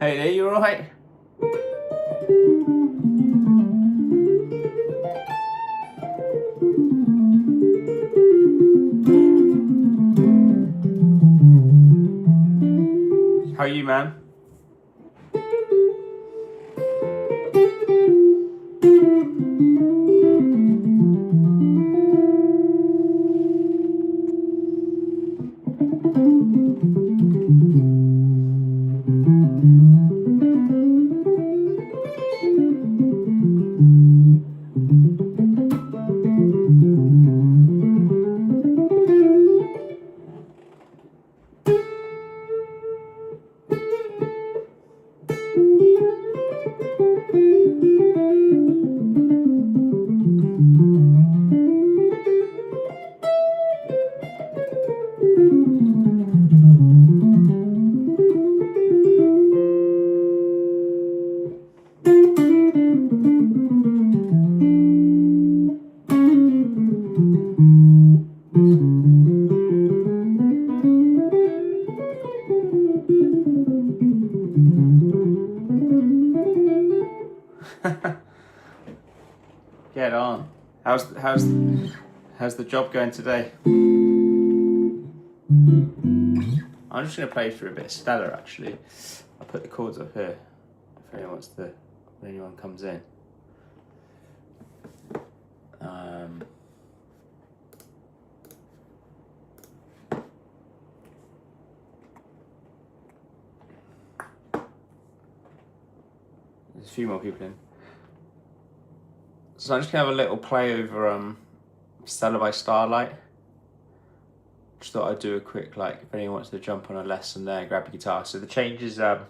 Hey there, you alright? How are you, man? Get on. How's the job going today? I'm just going to play through a bit of Stella actually. I'll put the chords up here if anyone comes in. There's a few more people in. So I'm just going to have a little play over Stella by Starlight. Just thought I'd do a quick, like, if anyone wants to jump on a lesson there, grab your guitar. So the change is a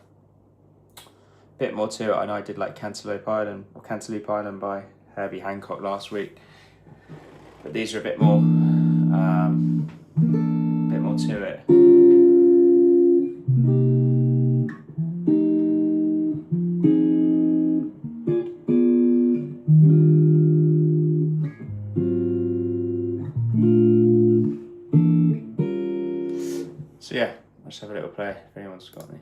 bit more to it. I know I did like Cantaloupe Island by Herbie Hancock last week. But these are a bit more to it. So yeah, I'll just have a little play if anyone's got any.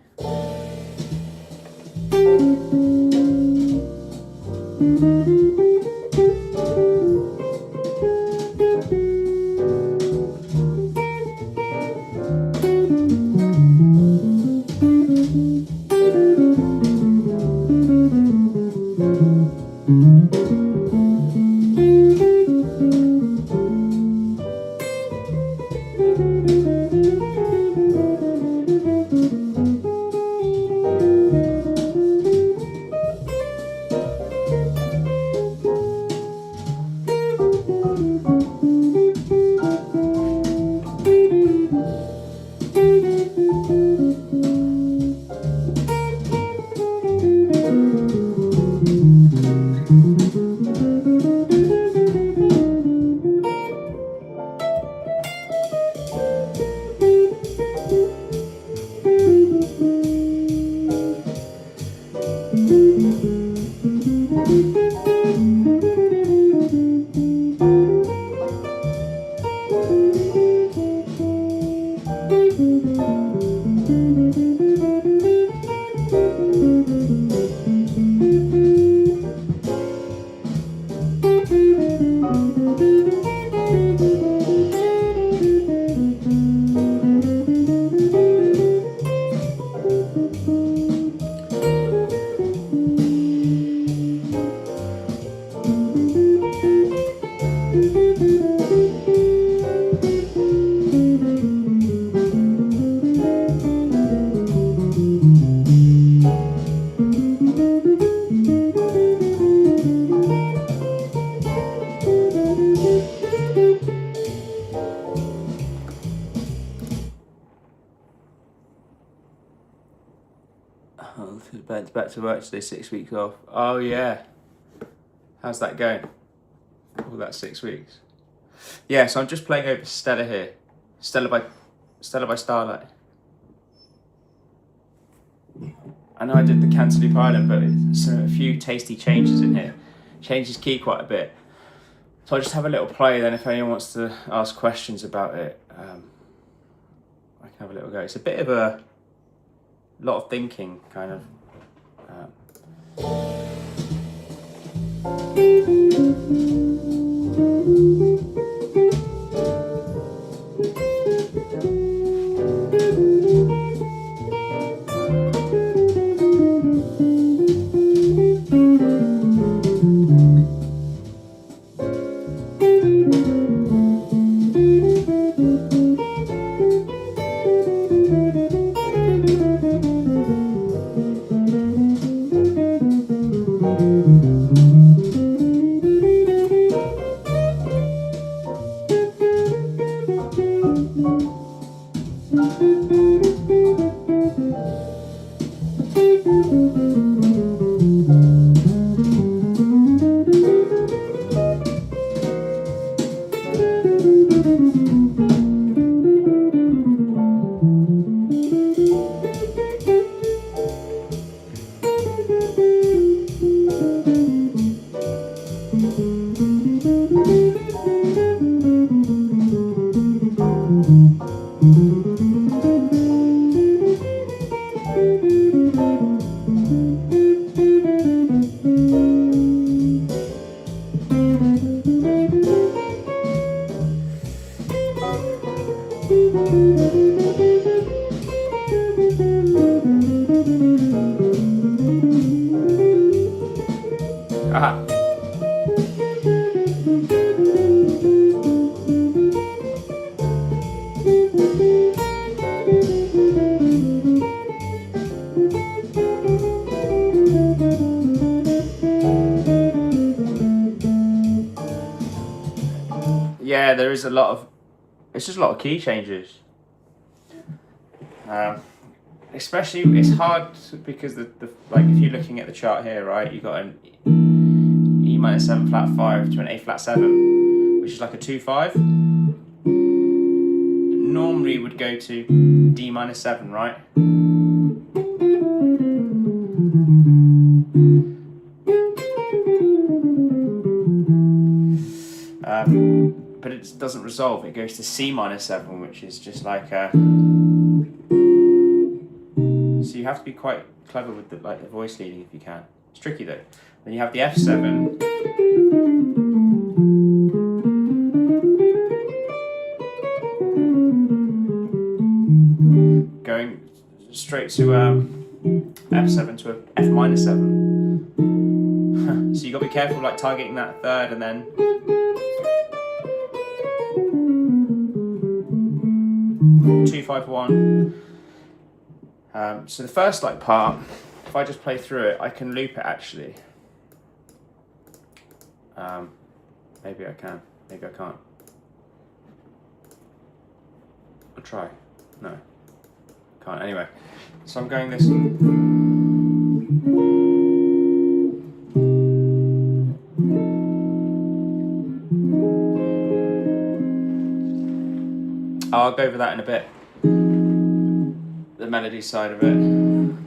back to work today, 6 weeks off. Oh yeah. How's that going? All that 6 weeks. Yeah, so I'm just playing over Stella here. Stella by Starlight. I know I did the Cantaloupe Island, but it's a few tasty changes in here. Changes key quite a bit. So I'll just have a little play, then if anyone wants to ask questions about it, I can have a little go. It's a bit of a lot of thinking, kind of. Aha. Yeah, there is a lot of, it's just a lot of key changes. Especially, it's hard because the like if you're looking at the chart here, right, you got an E minor 7 flat 5 to an A flat 7, which is like a 2-5. Normally would go to D minor 7, right? But it doesn't resolve. It goes to C minor 7, which is just like a. So you have to be quite clever with the voice leading if you can. It's tricky though. Then you have the F7. Going straight to F7 to a F minor 7. So you got to be careful, like targeting that third and then. Two, 5, 1. So the first part, if I just play through it, I can loop it actually. Maybe I can, maybe I can't. I'll try. No, can't. Anyway, so I'm going this. I'll go over that in a bit. The melody side of it,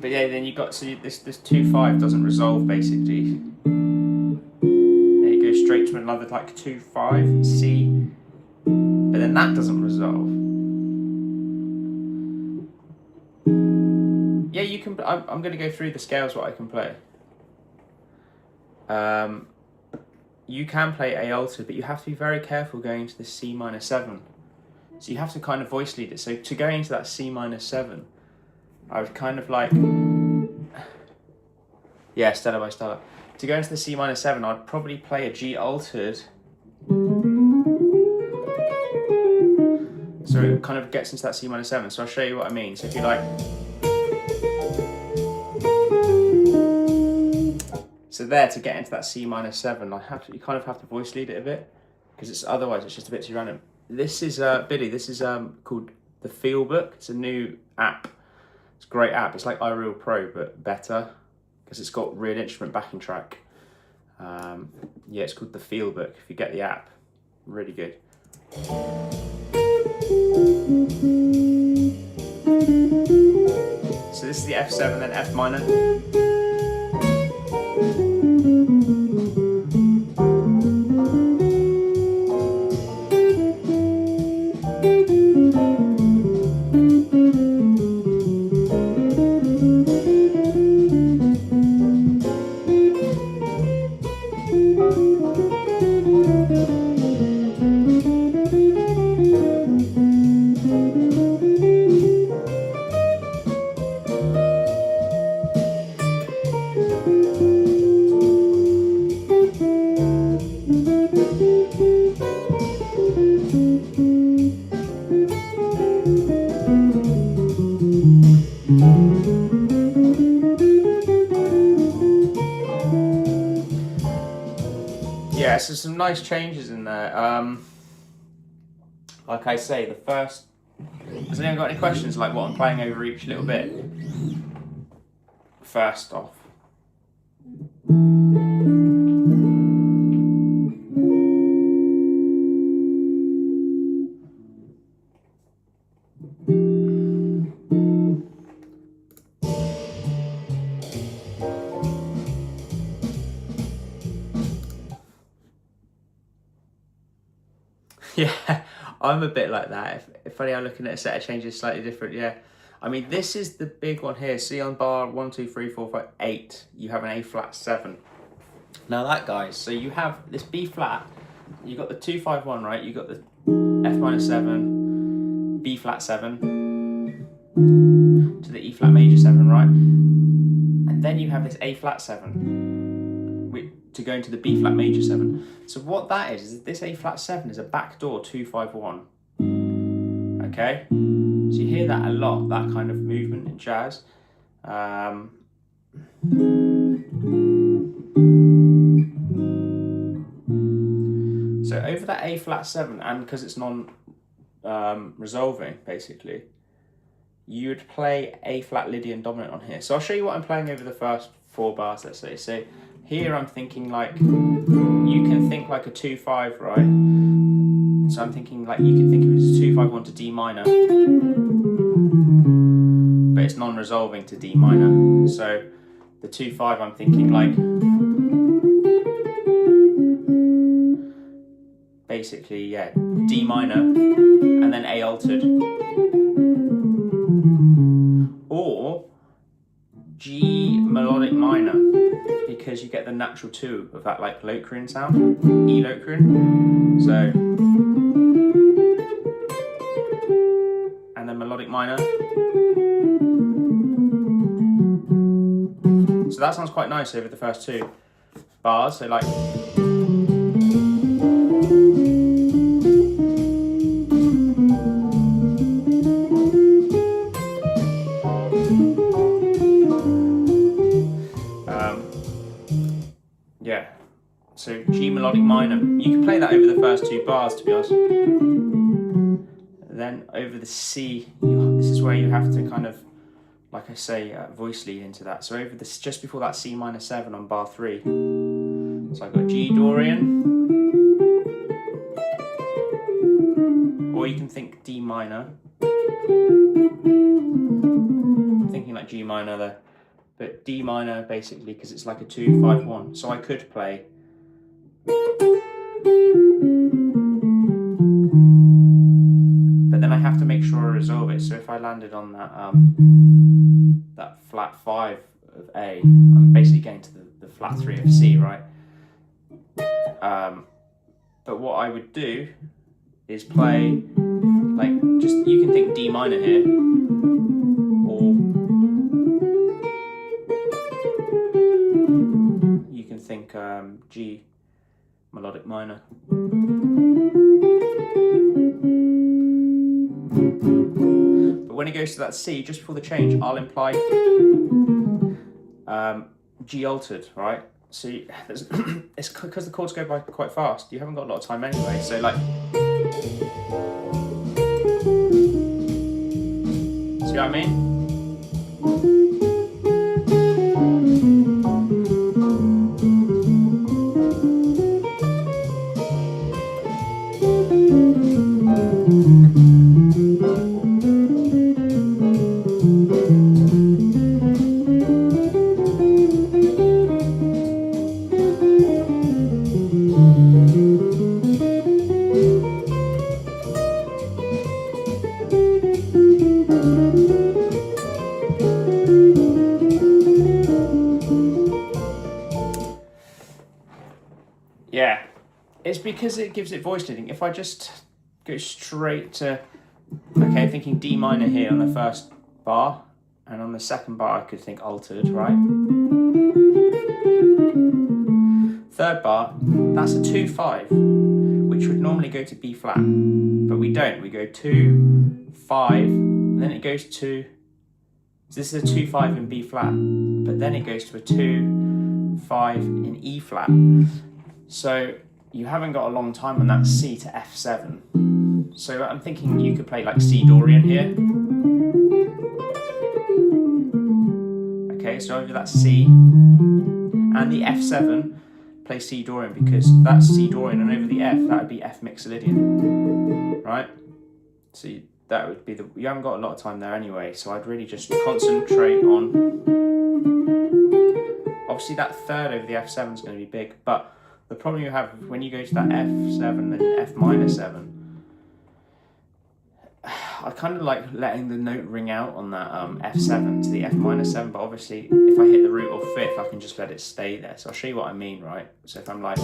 but yeah, then you got this 2-5 doesn't resolve basically. Then you go straight to another 2-5 C, but then that doesn't resolve. Yeah, you can. I'm going to go through the scales what I can play. You can play A altered, but you have to be very careful going into the C minor 7. So you have to kind of voice lead it. So to go into that C minor 7, I would kind of yeah, Stella by Stella. To go into the C minor 7, I'd probably play a G altered. So it kind of gets into that C minor 7. So I'll show you what I mean. So if you so there, to get into that C minor 7, you kind of have to voice lead it a bit, because otherwise it's just a bit too random. This is Billy. This is called the Feel Book. It's a new app. It's a great app. It's like iReal Pro but better. because it's got real instrument backing track. Yeah, it's called the Feel Book if you get the app. Really good. So this is the F7, then F minor. Yeah, so some nice changes in there. Like I say, the first... Has anyone got any questions like what I'm playing over each little bit? First off. Yeah, I'm a bit like that. If only I'm looking at a set of changes slightly different, yeah. I mean, this is the big one here. See on bar 1, 2, 3, 4, 5, 8, you have an A flat 7. Now that, guys, so you have this B flat, you got the 2, 5, 1, right? You got the F minor 7, B flat 7, to the E flat major 7, right? And then you have this A flat 7. To go into the B flat major 7. So what that is this A flat 7 is a backdoor 2, 5, 1. Okay? So you hear that a lot, that kind of movement in jazz. So over that A flat 7, and because it's non-resolving, basically, you would play A flat Lydian dominant on here. So I'll show you what I'm playing over the first 4 bars, let's say. So here I'm thinking like, you can think like a 2, 5, right? So I'm thinking like, you can think of it as 2, 5, 1 to D minor, but it's non-resolving to D minor. So the 2, 5 I'm thinking like, basically, yeah, D minor, and then A altered. Or G melodic minor, because you get the natural 2 of that like Locrian sound, E Locrian. So, and then melodic minor. So that sounds quite nice over the first 2 bars. So like, yeah, so G melodic minor. You can play that over the first 2 bars, to be honest. Then over the C, this is where you have to kind of, like I say, voice lead into that. So over this, just before that C minor 7 on bar 3. So I've got G Dorian, or you can think D minor. I'm thinking like G minor there. But D minor basically because it's like a 2, 5, 1. So I could play. But then I have to make sure I resolve it. So if I landed on that that flat 5 of A, I'm basically getting to the flat 3 of C, right? But what I would do is play like, just, you can think D minor here, or you can think G melodic minor. But when it goes to that C, just before the change, I'll imply G altered, right? So it's because the chords go by quite fast, you haven't got a lot of time anyway, so like, see what I mean? Yeah, it's because it gives it voice leading. If I just go straight to, okay, thinking D minor here on the first bar, and on the second bar I could think altered, right? Third bar, that's a 2-5, which would normally go to B flat, but we don't. We go 2, 5, and then it goes to, so this is a 2-5 in B flat, but then it goes to a 2, 5 in E flat. So you haven't got a long time on that C to F7. So I'm thinking you could play like C Dorian here. Okay, so over that C and the F7, play C Dorian, because that's C Dorian, and over the F, that would be F Mixolydian, right? So that would be you haven't got a lot of time there anyway, so I'd really just concentrate on, obviously that third over the F7 is going to be big, but the problem you have when you go to that F7 and F minor 7, I kind of like letting the note ring out on that F7 to the F minor 7, but obviously if I hit the root or fifth, I can just let it stay there. So I'll show you what I mean, right? So if I'm like,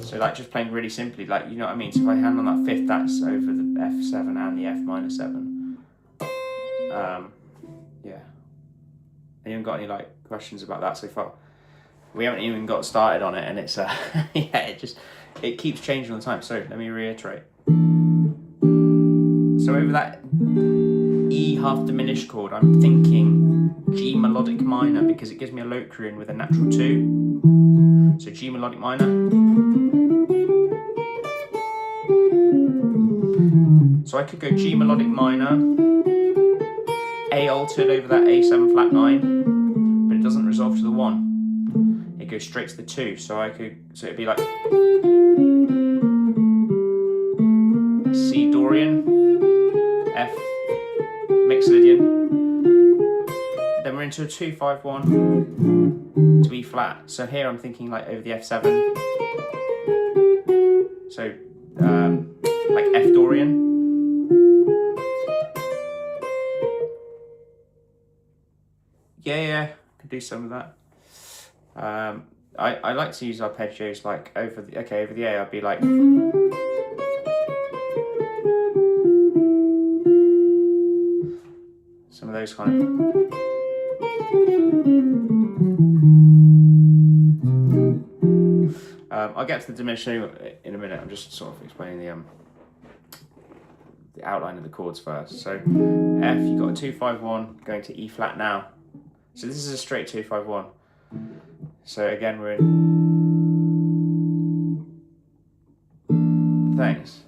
so like just playing really simply, like, you know what I mean? So if I hand on that fifth, that's over the F7 and the F minor 7. Yeah. Anyone got any like questions about that so far? We haven't even got started on it, and it's yeah, it keeps changing all the time. So let me reiterate. So over that E half diminished chord, I'm thinking G melodic minor, because it gives me a Locrian with a natural 2. So G melodic minor. So I could go G melodic minor, A altered over that A7 flat 9, but it doesn't resolve to the 1. It goes straight to the 2. So it'd be like C Dorian, F Mixolydian. Then we're into a 2-5-1 to E flat. So here I'm thinking like over the F7. So like F Dorian. Yeah, I can do some of that. I like to use arpeggios like over the A, I'd be like, some of those kind of. I'll get to the diminution in a minute. I'm just sort of explaining the outline of the chords first. So F, you've got a 2-5-1 going to E flat now. So this is a straight 2-5-1. So again, we're in. Thanks.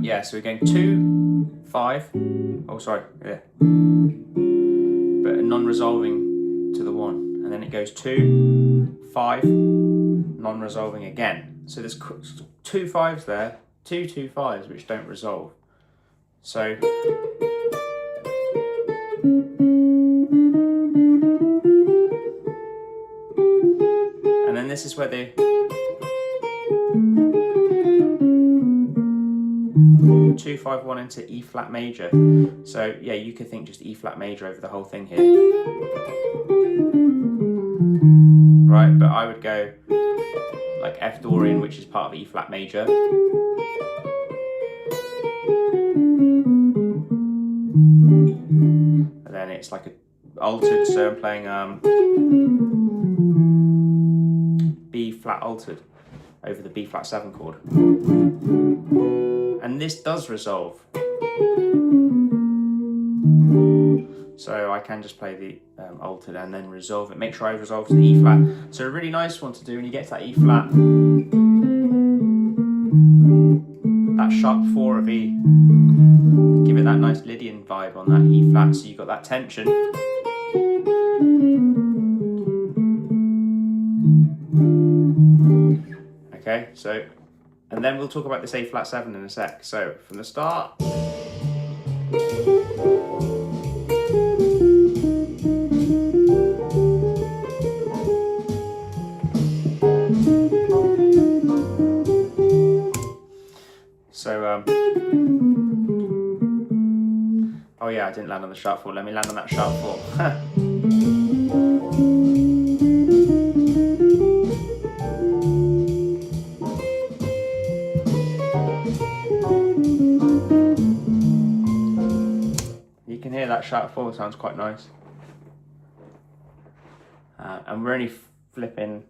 Yeah, so we're going 2, 5. Oh, sorry, yeah. But non-resolving to the 1, and then it goes 2, 5, non-resolving again. So there's 2 5s there, 2 2 5s which don't resolve. So. And then this is where the 2-5-1 into E flat major. So yeah, you could think just E flat major over the whole thing here. Right, but I would go like F Dorian, which is part of E flat major. And then it's like a altered, so I'm playing B flat altered over the B flat 7 chord. And this does resolve. So I can just play the altered and then resolve it. Make sure I resolve to the E flat. So a really nice one to do when you get to that E flat. That sharp 4 of E. Give it that nice Lydian vibe on that E flat, so you've got that tension. Okay, so, and then we'll talk about this A flat 7 in a sec. So from the start. I didn't land on the sharp 4. Let me land on that sharp 4. You can hear that sharp 4 sounds quite nice. And we're only flipping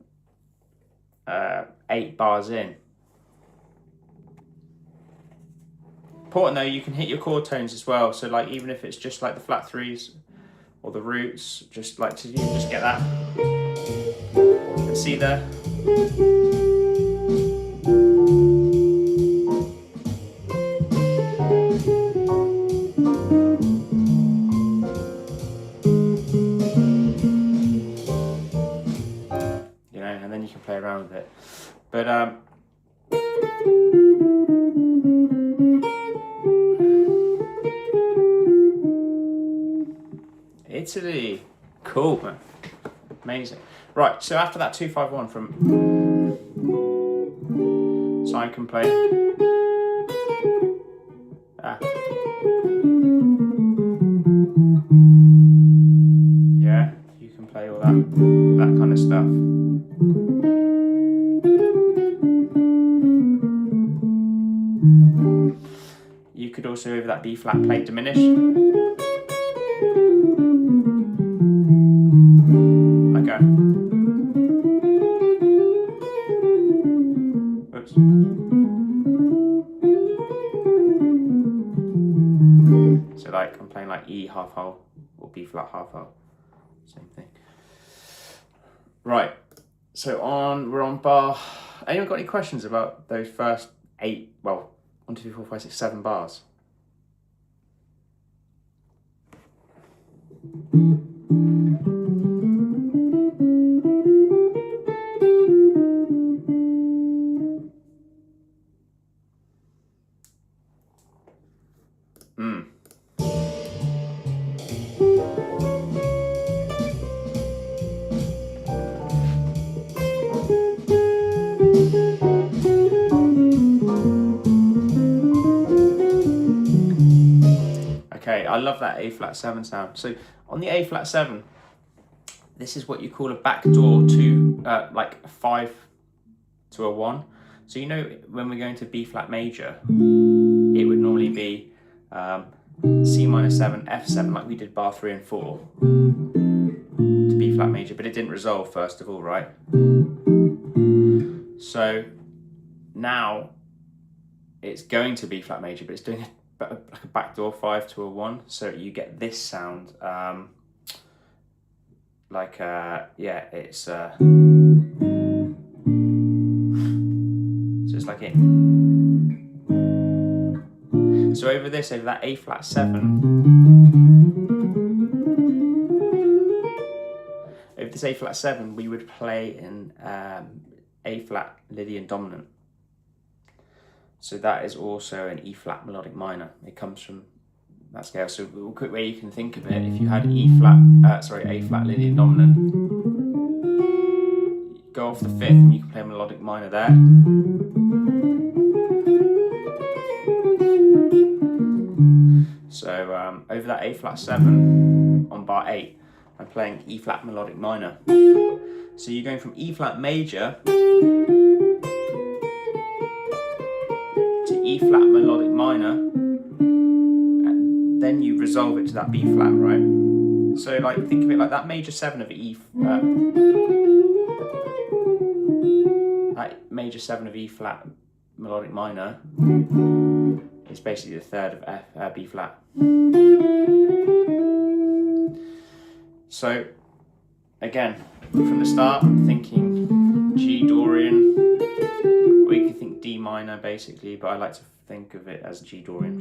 8 bars in. Important though, you can hit your chord tones as well. So like even if it's just like the flat 3s or the roots, just like to you just get that. You can see there. You know, and then you can play around with it. But Italy, cool, man, amazing. Right, so after that 2-5-1 from, so I can play. Yeah, you can play all that kind of stuff. You could also, over that B flat, play diminish. Okay. Oops. So like I'm playing like E half whole or B flat half whole. Same thing. Right. So we're on bar. Anyone got any questions about those first 8? Well, 1, 2, 3, 4, 5, 6, 7 bars. Okay, I love that A flat 7 sound. So on the A flat 7, this is what you call a backdoor to like a 5 to a 1. So you know when we're going to B flat major, it would normally be C minor 7, F7 like we did bar 3 and 4 to B flat major, but it didn't resolve first of all, right? So now it's going to B flat major, but it's doing like a backdoor 5 to a 1, so you get this sound yeah, it's so it's like it. So over that A flat 7, over this A flat 7, we would play in A flat Lydian dominant. So that is also an E flat melodic minor. It comes from that scale. So a quick way you can think of it: if you had A flat Lydian dominant, go off the 5th and you can play a melodic minor there. So over that A flat 7 on bar 8, I'm playing E flat melodic minor. So you're going from E flat major to E flat melodic minor, and then you resolve it to that B flat, right? So like think of it like that major 7 of E, that major 7 of E flat melodic minor is basically the 3rd of B flat. So again, from the start, I'm thinking G Dorian, or you can think D minor basically, but I like to think of it as G Dorian,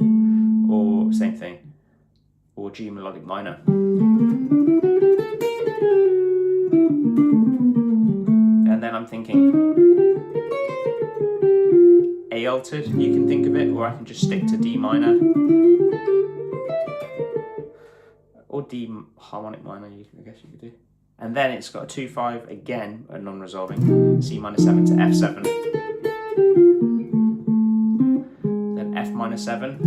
or same thing, or G melodic minor. And then I'm thinking A altered, you can think of it, or I can just stick to D minor. Or D harmonic minor, I guess you could do. And then it's got a 2-5 again, a non-resolving, C minor 7 to F7. Then F minor 7.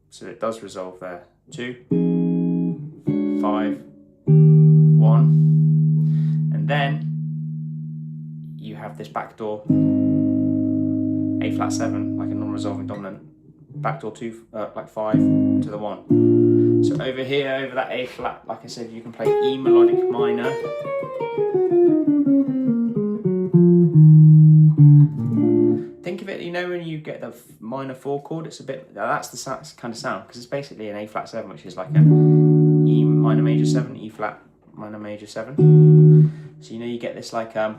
So it does resolve there. 2, 5, 1, and then you have this backdoor A flat 7, like a non-resolving dominant, backdoor 2, like 5 to the 1. So over here, over that A flat, like I said, you can play E melodic minor. Think of it, you know, when you get the minor 4 chord, it's a bit, that's the kind of sound, because it's basically an A flat 7, which is like a E minor major 7, E flat minor major 7. So you know you get this like sorry.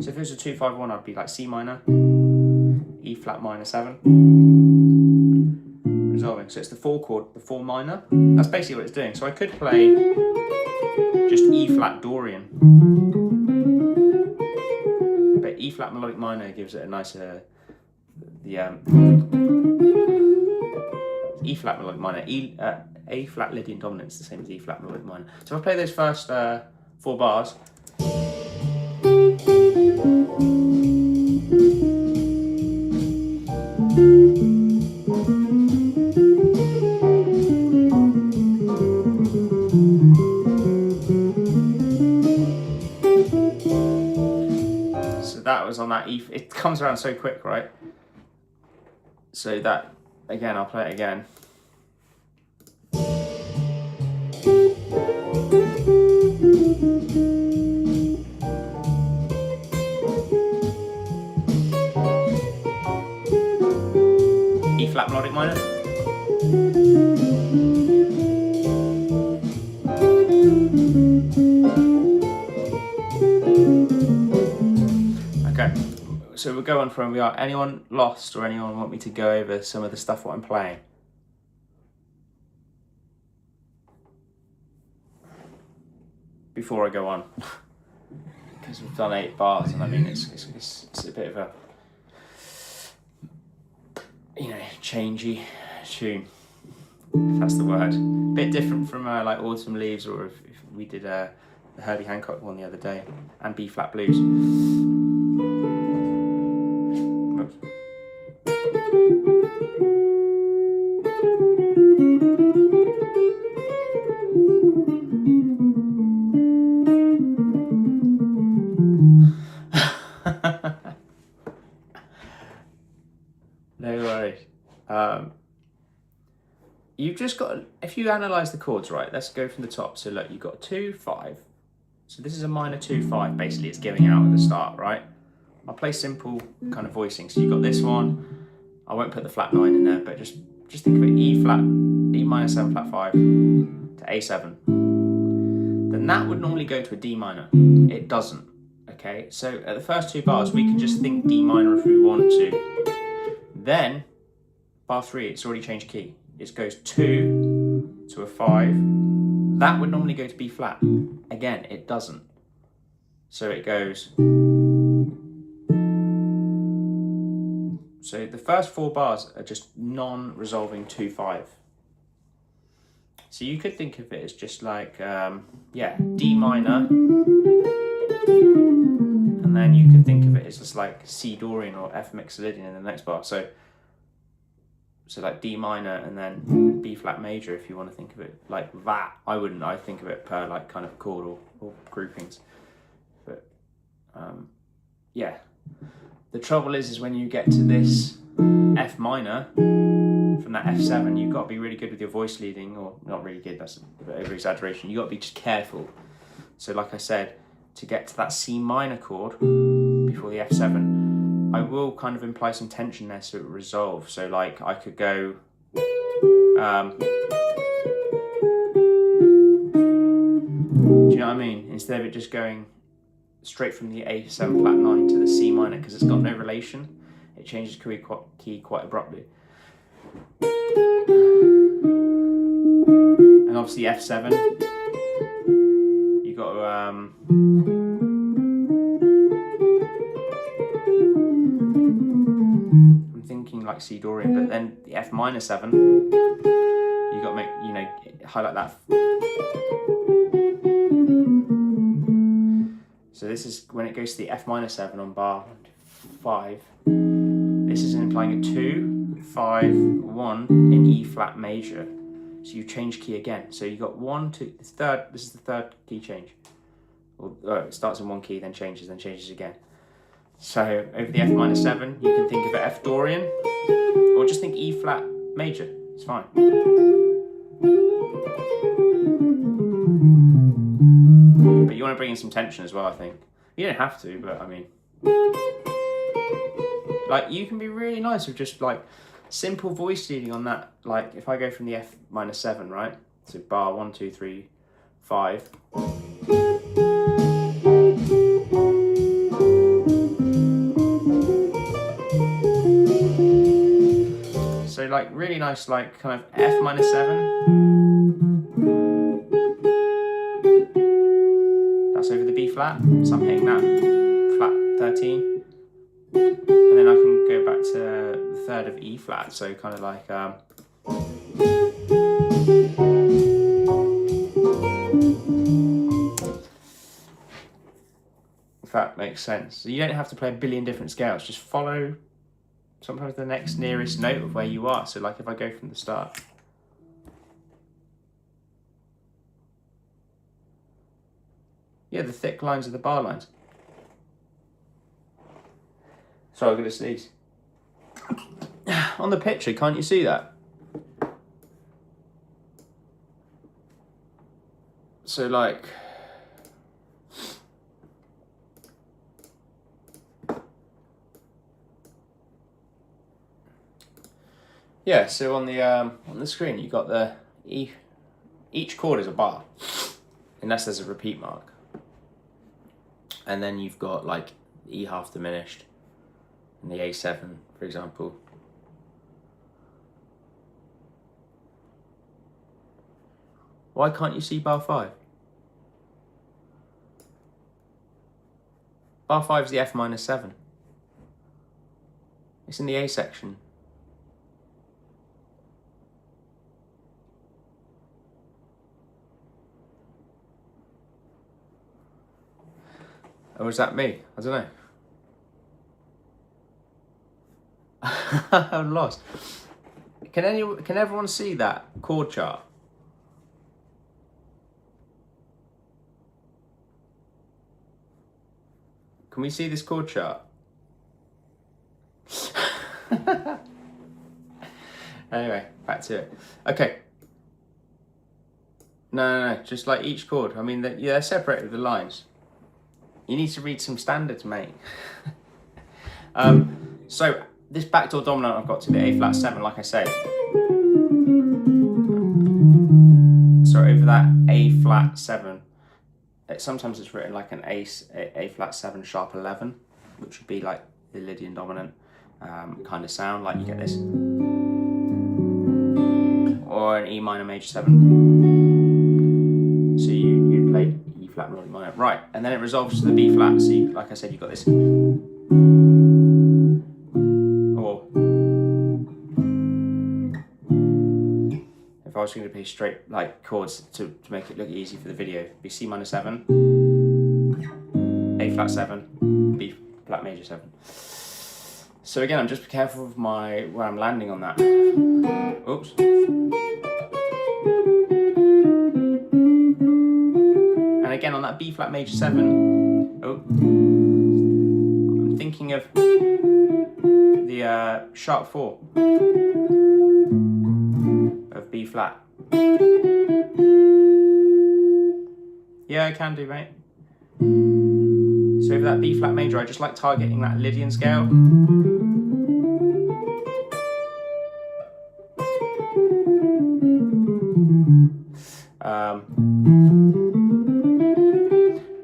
So if it was a 2-5-1, I'd be like C minor, E flat minor 7, resolving. So it's the 4 chord, the 4 minor. That's basically what it's doing. So I could play just E flat Dorian, but E flat melodic minor gives it a nicer, E flat melodic minor, A flat Lydian dominant is the same as E flat melodic minor. So if I play those first 4 bars. So that was on that E, it comes around so quick, right? So that, again, I'll play it again. E flat melodic minor. Okay, so we'll go on from where we are. Anyone lost or anyone want me to go over some of the stuff what I'm playing? Before I go on, because we've done 8 bars, and I mean it's a bit of a, you know, changey tune, if that's the word. A bit different from like Autumn Leaves, or if we did the Herbie Hancock one the other day, and B flat blues. Oops. No worries. You've just got, if you analyse the chords, right, let's go from the top. So look, you've got 2, 5. So this is a minor 2, 5, basically it's giving out at the start, right? I'll play simple kind of voicing. So you've got this one, I won't put the flat 9 in there, but just think of it, E flat, E minor 7 flat 5 to A7. Then that would normally go to a D minor. It doesn't, okay? So at the first 2 bars, we can just think D minor if we want to. Then, bar 3, it's already changed key. It goes 2 to a 5. That would normally go to B flat. Again, it doesn't. So it goes. So the first 4 bars are just non-resolving 2-5. So you could think of it as just like, yeah, D minor. And then you could think of it as just like C Dorian or F Mixolydian in the next bar. So like D minor and then B flat major, if you want to think of it like that. I wouldn't, I think of it per like kind of chord or groupings. But yeah. The trouble is when you get to this F minor, from that F7, you've got to be really good with your voice leading, or not really good, that's a bit over exaggeration. You've got to be just careful. So like I said, to get to that C minor chord before the F7, I will kind of imply some tension there so it resolves. So like I could go, do you know what I mean? Instead of it just going straight from the A7 flat 9 to the C minor, because it's got no relation, it changes key quite abruptly. And obviously F7, you got to I'm thinking like C Dorian, but then the F minor 7, you got to make, you know, highlight that. So this is when it goes to the F minor 7 on bar 5. This is implying a 2, 5, 1 in E flat major. So you change key again. So you got 1, 2, this is the third key change. It starts in one key, then changes again. So over the F minor 7, you can think of it F Dorian, or just think E flat major. It's fine. But you want to bring in some tension as well, I think. You don't have to, but I mean, like, you can be really nice with just like simple voice leading on that. Like if I go from the F minor 7, right? So bar 1, 2, 3, 5. So like really nice, like kind of F minor 7. That's over the B flat. So I'm hitting that flat 13. And then I can go back to the third of E flat. So kind of like if that makes sense. So you don't have to play a billion different scales. Just follow sometimes the next nearest note of where you are. So like if I go from the start. Yeah, the thick lines are the bar lines. Sorry, I'm going to sneeze. On the picture, can't you see that? So like, yeah, so on the screen you got the E, each chord is a bar, unless there's a repeat mark. And then you've got like E half diminished and the A7, for example. Why can't you see bar 5? Bar 5 is the F minor 7. It's in the A section. Or is that me? I don't know. I'm lost. Can everyone see that chord chart? Can we see this chord chart? Anyway, back to it. Okay. No, just like each chord. I mean, they're separated with the lines. You need to read some standards, mate. So this backdoor dominant I've got to the A flat 7, like I said. So over that A flat 7, sometimes it's written like an A flat 7 sharp 11, which would be like the Lydian dominant kind of sound, like you get this. Or an E minor major 7. So you play E flat minor. Right, and then it resolves to the B flat. So like I said, you've got this. Or if I was going to play straight like chords to make it look easy for the video, it'd be C minor 7, A flat 7, B flat major 7. So again, I'm just careful of where I'm landing on that. Oops. And again on that B flat major 7, I'm thinking of the sharp 4 of B flat. Yeah, I can do, mate. So over that B flat major, I just like targeting that Lydian scale.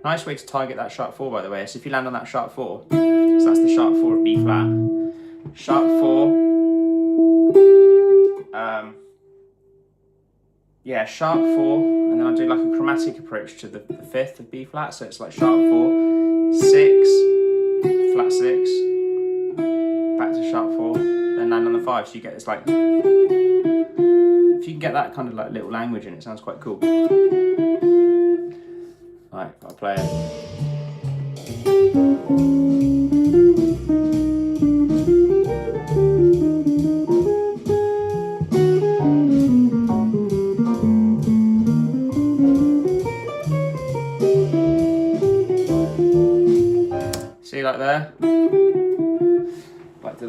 Nice way to target that sharp 4, by the way, is if you land on that sharp 4, so that's the sharp 4 of B flat. Sharp 4, yeah, sharp 4, and then I do like a chromatic approach to the 5th of B flat, so it's like sharp 4, 6, flat 6, back to sharp 4, then land on the 5, so you get this like, if you can get that kind of like little language in it, sounds quite cool. Right, I'll play it.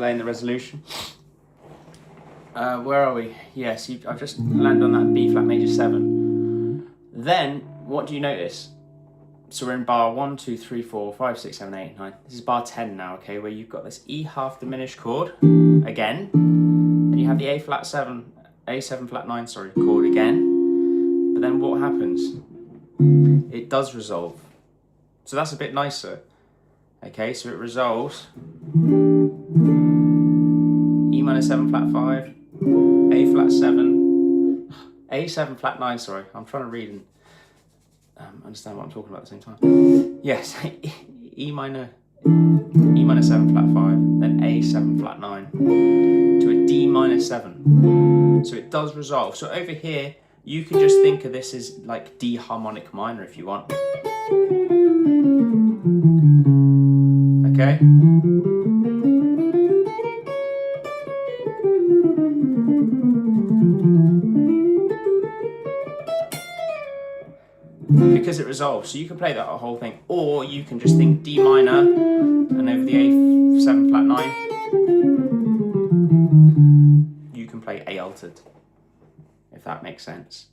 delay in the resolution. Where are we? Yes, I've just landed on that B flat major 7. Then, what do you notice? So we're in bar 1, 2, 3, 4, 5, 6, 7, 8, 9. This is bar 10 now, okay, where you've got this E half diminished chord again, and you have the A flat 7, A7 flat 9, sorry, chord again. But then what happens? It does resolve. So that's a bit nicer. Okay, so it resolves. E minor 7 flat 5, A flat 7, A7 flat 9, sorry, I'm trying to read and understand what I'm talking about at the same time. Yes, E minor 7 flat 5, then A7 flat 9 to a D minor 7. So it does resolve. So over here, you can just think of this as like D harmonic minor if you want. Okay? Because it resolves, so you can play that whole thing, or you can just think D minor and over the A7 flat 9 you can play A altered, if that makes sense.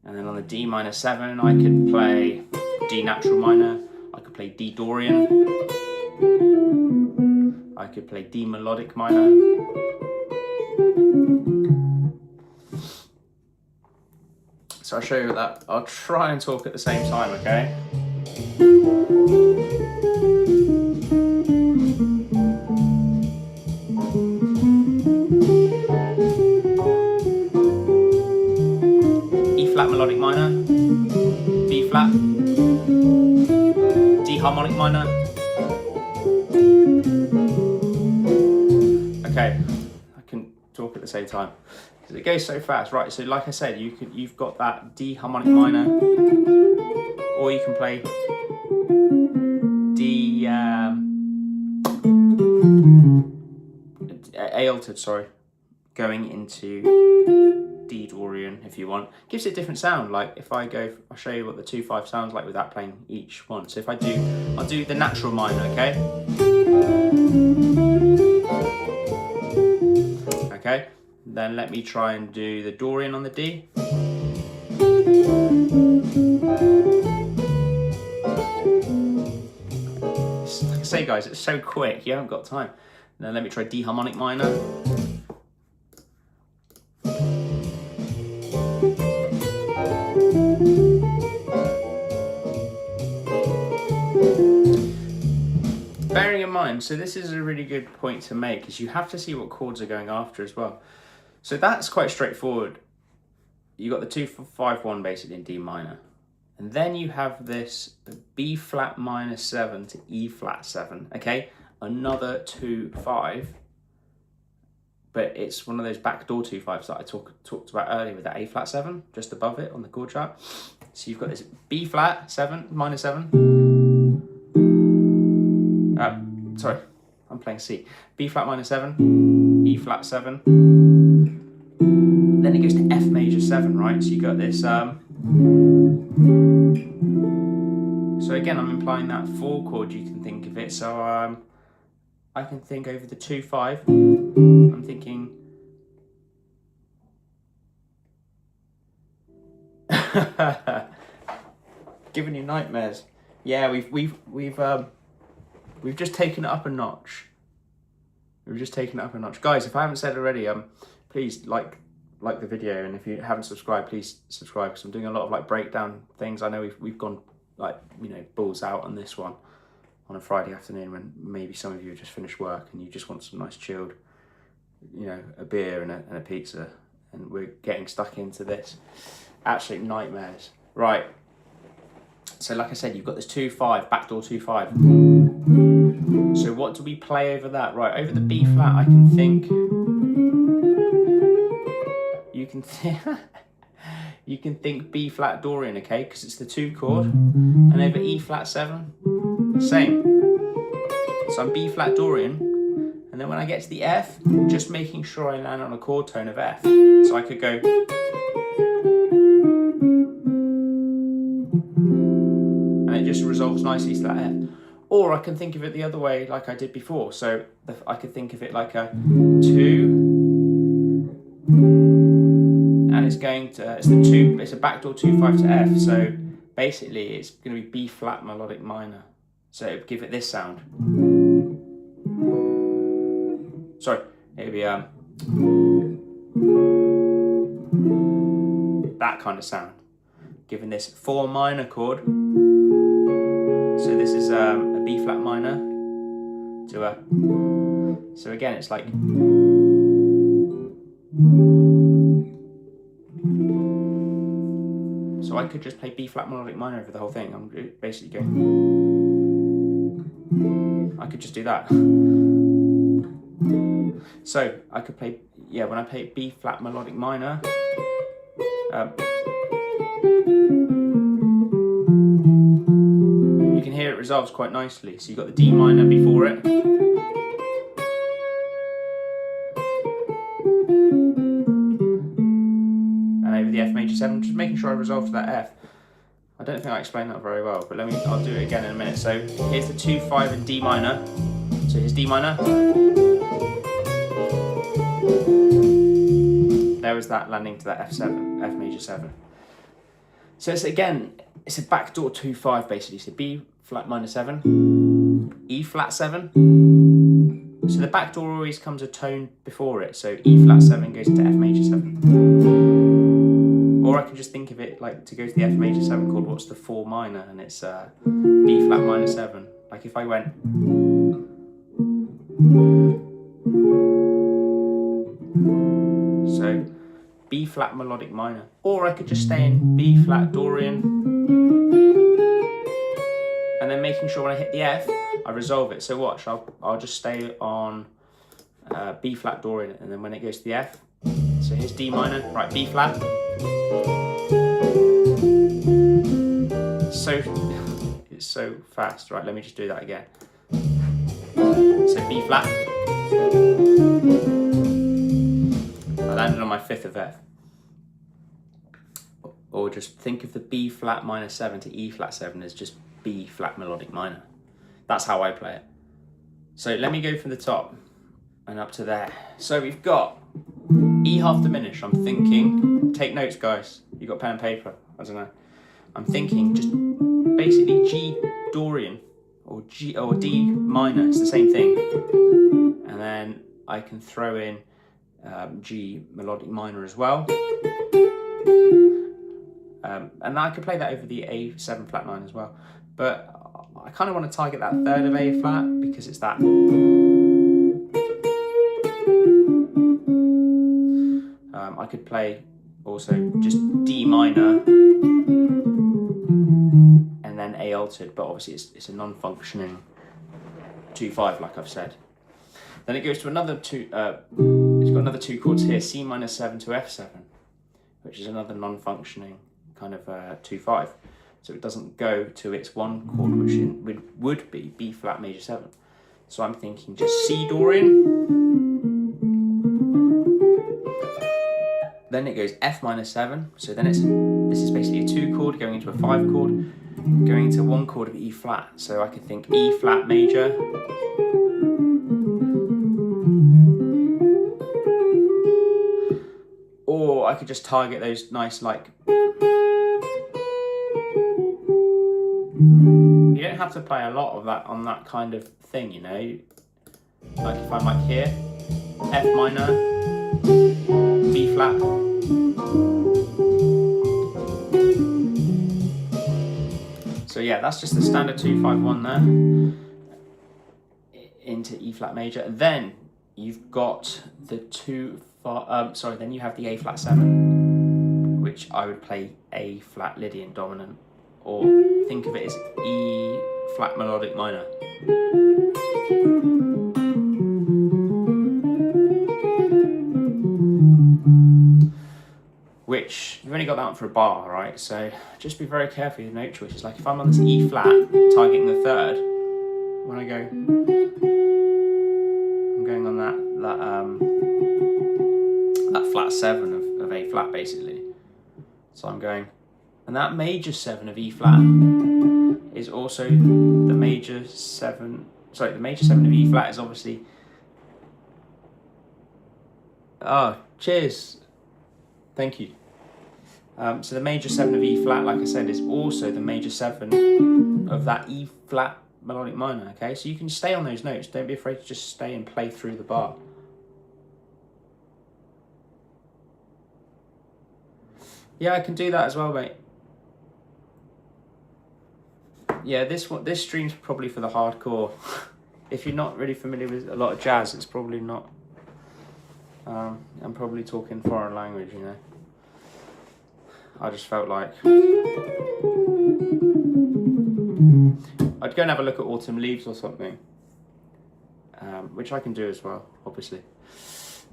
And then on the D minor 7 I could play D natural minor, I could play D Dorian, I could play D melodic minor. So I'll show you that. I'll try and talk at the same time, okay? E flat melodic minor, B flat, D harmonic minor. Okay, I can talk at the same time. It goes so fast, right? So like I said, you've got that D harmonic minor, or you can play D A altered, sorry, going into D Dorian if you want. Gives it a different sound. Like if I go, I'll show you what the 2/5 sounds like without playing each one. So if I'll do the natural minor, okay? Okay. Then let me try and do the Dorian on the D. Like I say guys, it's so quick, you haven't got time. Then let me try D harmonic minor. Bearing in mind, so this is a really good point to make, is you have to see what chords are going after as well. So that's quite straightforward. You got the 2/5/1 basically in D minor. And then you have this B flat minor 7 to E flat 7, okay? Another 2/5, but it's one of those backdoor 2/5s that I talked about earlier with that A flat 7, just above it on the chord chart. So you've got this B flat 7, minor 7. Sorry, I'm playing C. B flat minor 7, E flat 7. Then it goes to F major 7, right? So you got this. So again, I'm implying that 4 chord. You can think of it. So I can think over the 2/5. I'm thinking. Giving you nightmares. Yeah, we've just taken it up a notch. We've just taken it up a notch, guys. If I haven't said already, please like the video, and if you haven't subscribed, please subscribe, because I'm doing a lot of like breakdown things. I know we've gone like, you know, balls out on this one on a Friday afternoon when maybe some of you have just finished work and you just want some nice chilled, you know, a beer and a pizza, and we're getting stuck into this. Absolute nightmares. Right. So like I said, you've got this 2/5, backdoor 2/5. So what do we play over that? Right, over the B flat, I can think. You can think B flat Dorian, okay? Because it's the 2 chord. And over E flat 7, same. So I'm B flat Dorian. And then when I get to the F, just making sure I land on a chord tone of F. So I could go. And it just resolves nicely to that F. Or I can think of it the other way like I did before. So I could think of it like a 2, and it's going to, it's a backdoor 2-5 to F. So basically it's going to be B flat melodic minor. So it would give it this sound. Sorry, it would be that kind of sound, giving this 4 minor chord. So this is a B flat minor to a, so again it's like, so I could just play B flat melodic minor over the whole thing. I'm basically going, I could just do that. So I could play, yeah, when I play B flat melodic minor, you can hear it resolves quite nicely. So you've got the D minor before it, and over the F major 7, just making sure I resolve to that F. I don't think I explained that very well, but I'll do it again in a minute. So here's the 2-5 in D minor. So here's D minor. There was that landing to that F7, F major 7. So it's again, it's a backdoor 2-5 basically. So B flat minor 7, E flat 7. So the backdoor always comes a tone before it. So E flat 7 goes into F major 7. Or I can just think of it like to go to the F major 7 chord, what's the 4 minor? And it's B flat minor 7. Like if I went, so B flat melodic minor. Or I could just stay in B flat Dorian, and then making sure when I hit the F, I resolve it. So watch, I'll just stay on B flat Dorian, and then when it goes to the F, so here's D minor, right, B flat. So, it's so fast, right, let me just do that again. So B flat. I landed on my 5th of F. Or just think of the B flat minor 7 to E flat 7 as just B flat melodic minor. That's how I play it. So let me go from the top and up to there. So we've got E half diminished. I'm thinking, take notes guys, you got pen and paper, I don't know. I'm thinking just basically G Dorian or D minor, it's the same thing. And then I can throw in G melodic minor as well. And I could play that over the A7 flat 9 as well. But I kind of want to target that 3rd of A flat because it's that. I could play also just D minor and then A altered, but obviously it's a non-functioning 2-5 like I've said. Then it goes to another it's got another 2 chords here, C minor 7 to F7, which is another non-functioning kind of 2-5. So it doesn't go to its 1 chord, which would be B flat major 7. So I'm thinking just C Dorian. Then it goes F minor 7. So then this is basically a 2 chord going into a 5 chord, going into 1 chord of E flat. So I could think E flat major. Or I could just target those nice like, you don't have to play a lot of that on that kind of thing, you know. Like if I'm like here, F minor, B flat. So yeah, that's just the standard 2-5-1 there into E flat major. Then you've got the then you have the A flat 7, which I would play A flat Lydian dominant, or think of it as E flat melodic minor. Which, you've only got that one for a bar, right? So just be very careful with your note choices. Like if I'm on this E flat, targeting the 3rd, when I go, I'm going on that flat 7 of A flat basically. So I'm going, and that major 7 of E flat, is also the major 7. Sorry, the major 7 of E flat is obviously. Oh, cheers. Thank you. So the major 7 of E flat, like I said, is also the major 7 of that E flat melodic minor. Okay, so you can stay on those notes. Don't be afraid to just stay and play through the bar. Yeah, I can do that as well, mate. Yeah, this stream's probably for the hardcore. If you're not really familiar with a lot of jazz, it's probably not. I'm probably talking foreign language, you know. I just felt like I'd go and have a look at Autumn Leaves or something, which I can do as well, obviously.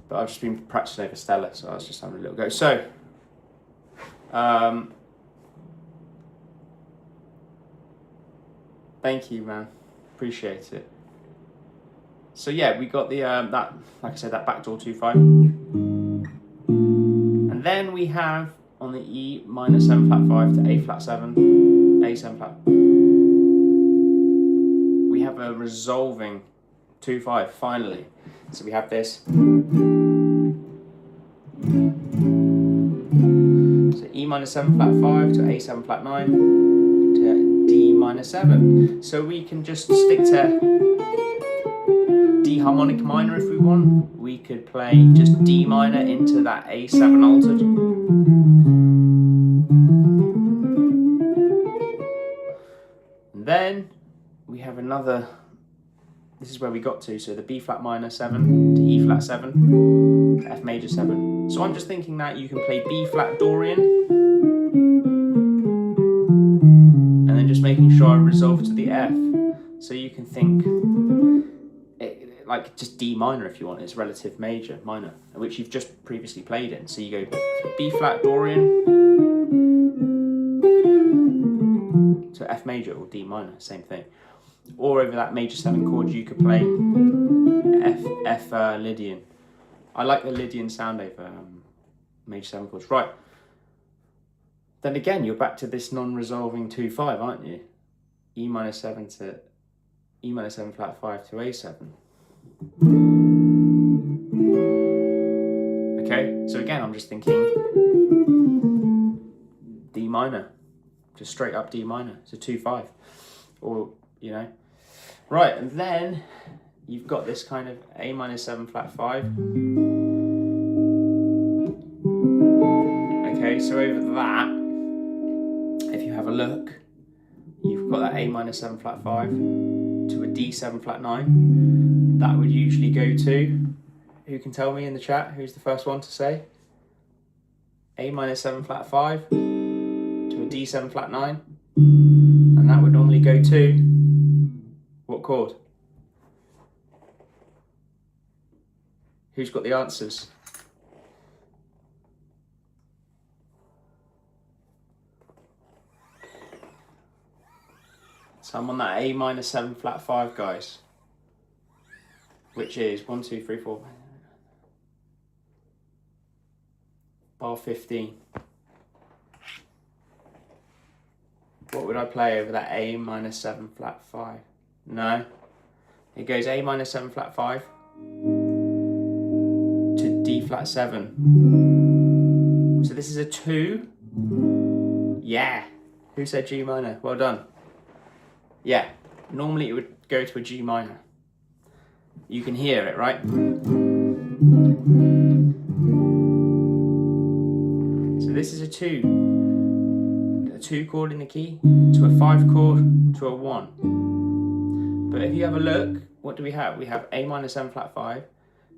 But I've just been practicing over Stella, so I was just having a little go. So, thank you, man. Appreciate it. So yeah, we got the that, like I said, that backdoor 2/5, and then we have on the E minor 7 flat 5 to A flat 7, A 7 flat. We have a resolving 2/5 finally. So we have this. So E minor 7 flat 5 to A 7 flat 9 to D minor 7. So we can just stick to D harmonic minor if we want. We could play just D minor into that A7 altered. And then we have another, this is where we got to, so the B flat minor 7 to E flat 7 to F major 7. So I'm just thinking that you can play B flat Dorian and then just making sure I resolve to the F. So you can think like just D minor if you want, it's relative major minor, which you've just previously played in. So you go B flat Dorian to F major or D minor, same thing. Or over that major 7 chord you could play F Lydian. I like the Lydian sound over major 7 chords. Right. Then again, you're back to this non-resolving 2/5, aren't you? E minor 7 to E minor 7 flat 5 to A7. Okay, so again, I'm just thinking D minor, just straight up D minor, so 2/5, or you know, right, and then you've got this kind of A minor 7 flat 5. Okay, so over that, if you have a look, you've got that A minor 7 flat 5 to a D7 flat 9. That would usually go to, who can tell me in the chat, who's the first one to say? A minor 7 flat 5 to a D7 flat 9. And that would normally go to what chord? Who's got the answers? So I'm on that A minor 7 flat 5, guys. Which is 1, 2, 3, 4. Bar 15. What would I play over that A minor 7 flat 5? No. It goes A minor 7 flat 5 to D flat 7. So this is a 2. Yeah. Who said G minor? Well done. Yeah. Normally it would go to a G minor. You can hear it, right? So this is a 2. A 2 chord in the key to a 5 chord to a 1. But if you have a look, what do we have? We have A minor 7 flat 5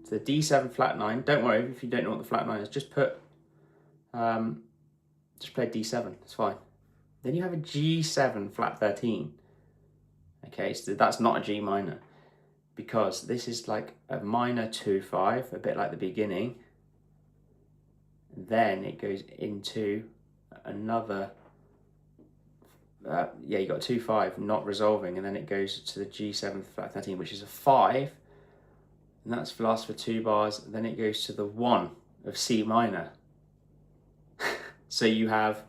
to the D7 flat 9. Don't worry if you don't know what the flat 9 is. Just put, just play D7. It's fine. Then you have a G7 flat 13. Okay, so that's not a G minor, because this is like a minor 2/5, a bit like the beginning. Then it goes into another, yeah, you got 2/5 not resolving, and then it goes to the G7 flat 13, which is a 5, and that's lasts for 2 bars. Then it goes to the 1 of C minor. So you have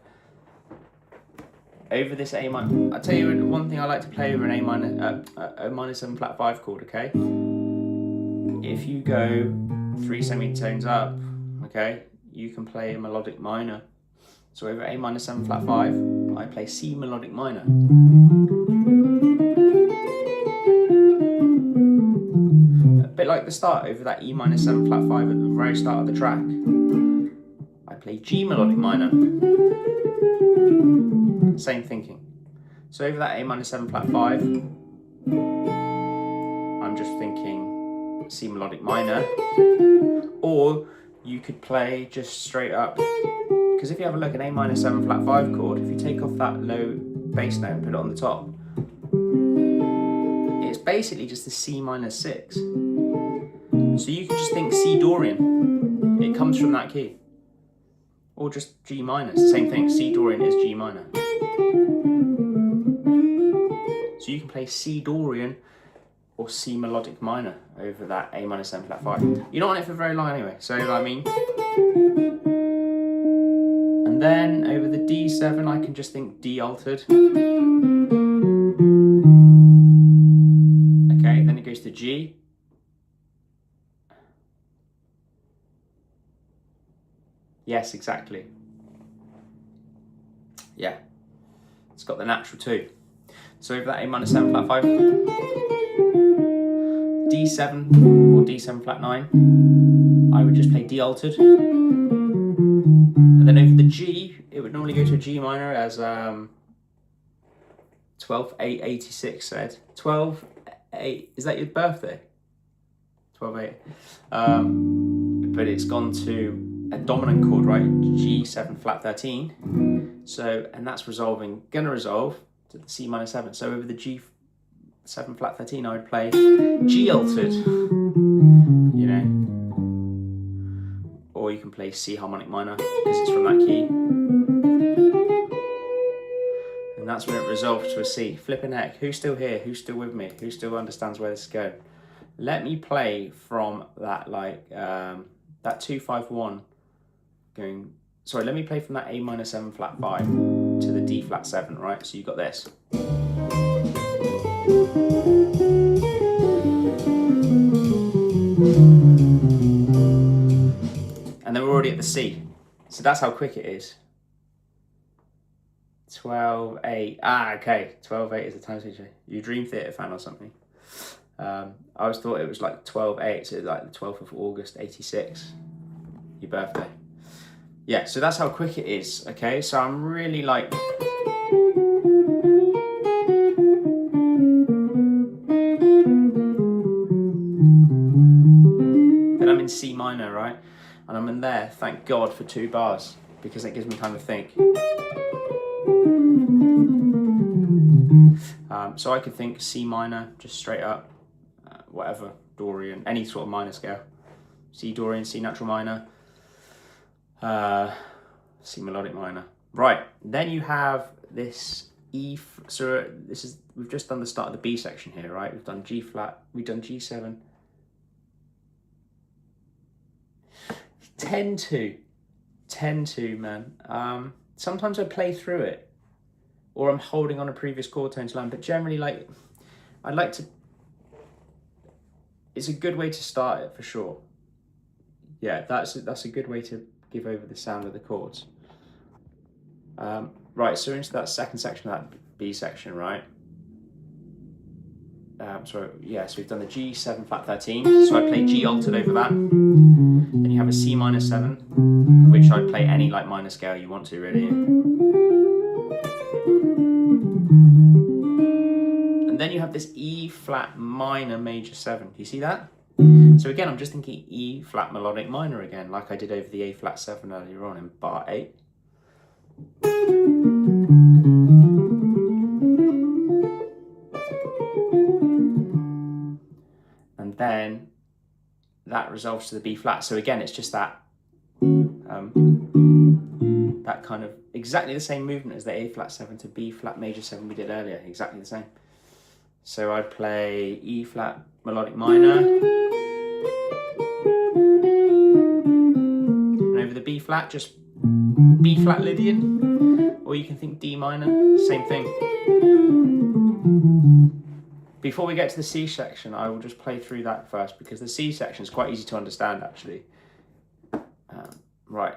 over this A minor. I'll tell you one thing I like to play over an A minor 7 flat 5 chord, okay? If you go 3 semitones up, okay, you can play a melodic minor. So over A minor 7 flat 5, I play C melodic minor. A bit like the start over that E minor 7 flat 5 at the very start of the track. I play G melodic minor. Same thinking. So over that A minor 7 flat 5, I'm just thinking C melodic minor. Or you could play just straight up, because if you have a look at A minor 7 flat 5 chord, if you take off that low bass note and put it on the top, it's basically just a C minor 6. So you can just think C Dorian. It comes from that key. Or just G minor, same thing, C Dorian is G minor. So you can play C Dorian or C melodic minor over that A minor 7 flat 5. You don't want it for very long anyway, so I mean. And then over the D7 I can just think D altered. Okay, then it goes to G. Yes, exactly. Yeah, it's got the natural 2. So over that A minor 7 flat 5, D7 or D7 flat 9, I would just play D altered. And then over the G, it would normally go to a G minor as 12/8/86 said. 12/8, is that your birthday? 12/8. But it's gone to a dominant chord, right? G7 flat 13. So, and that's gonna resolve to the C minor 7. So over the G7 flat 13, I would play G altered, you know. Or you can play C harmonic minor, because it's from that key. And that's when it resolves to a C. Flipping heck, who's still here? Who's still with me? Who still understands where this is going? Let me play from that, like, that 2-5-1 going, sorry, let me play from that A minor 7 flat 5 to the D flat 7, right? So you got this. And then we're already at the C. So that's how quick it is. 12/8. Ah, okay. 12/8 is the time signature. You Dream Theatre fan or something? I always thought it was like 12/8, so like the 12th of August, 86. Your birthday. Yeah, so that's how quick it is, okay? So I'm really like... Then I'm in C minor, right? And I'm in there, thank God, for 2 bars, because it gives me time to think. So I could think C minor, just straight up, whatever, Dorian, any sort of minor scale. C Dorian, C natural minor, C melodic minor. Right, then you have this E, so we've just done the start of the B section here, right? We've done G flat, we've done G7. 10-2, man. Sometimes I play through it, or I'm holding on a previous chord tone to line, but generally, like, I'd like to, it's a good way to start it for sure. Yeah, that's a good way to give over the sound of the chords. Right, so into that second section of that B section, right? So we've done the G7 flat 13, so I play G altered over that. Then you have a C minor 7, which I'd play any like minor scale you want to, really. And then you have this E flat minor major 7. Do you see that? So again, I'm just thinking E flat melodic minor again, like I did over the A flat 7 earlier on in bar 8. And then that resolves to the B flat. So again, it's just that that kind of exactly the same movement as the A flat 7 to B flat major 7 we did earlier, exactly the same. So I'd play E flat melodic minor, and over the B flat, just B flat Lydian, or you can think D minor, same thing. Before we get to the C section, I will just play through that first, because the C section is quite easy to understand actually. Right.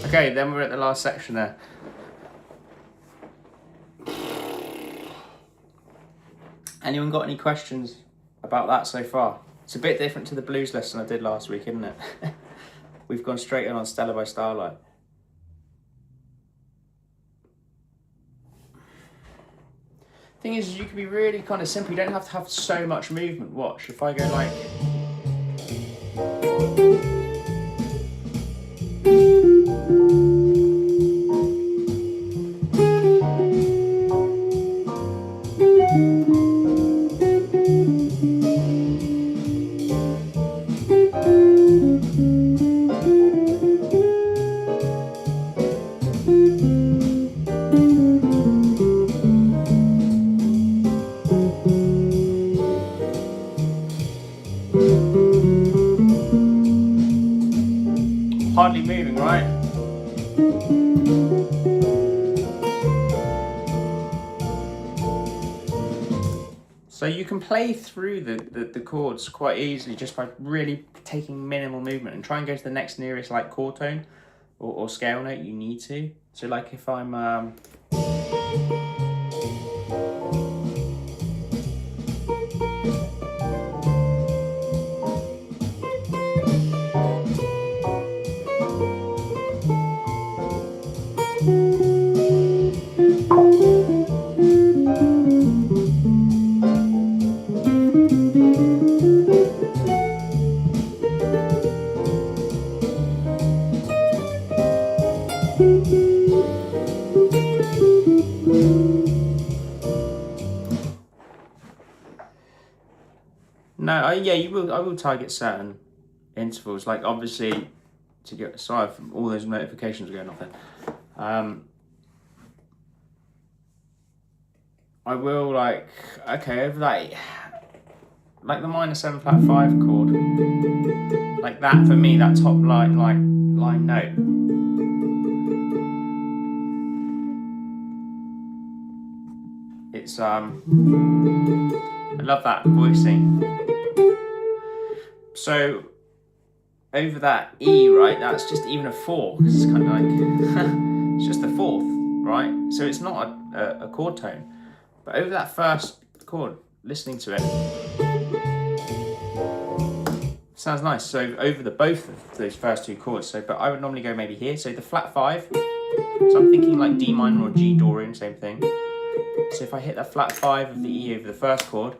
Okay, then we're at the last section there. Anyone got any questions about that so far? It's a bit different to the blues lesson I did last week, isn't it? We've gone straight in on Stella by Starlight. Thing is, you can be really kind of simple. You don't have to have so much movement. Watch, if I go like... hardly moving, right? So you can play through the chords quite easily just by really taking minimal movement, and try and go to the next nearest like chord tone or scale note you need to. So like if I'm yeah, I will target certain intervals, like obviously to get sorry from all those notifications going off then. I will like, okay, over that, like the minor 7 flat 5 chord, like that for me, that top line note. It's I love that voicing. So over that E, right, that's just even a 4, because it's kind of like, it's just the 4th, right? So it's not a chord tone. But over that first chord, listening to it, sounds nice. So over both of those first 2 chords, so but I would normally go maybe here. So the flat 5, so I'm thinking like D minor or G Dorian, same thing. So if I hit that flat 5 of the E over the first chord,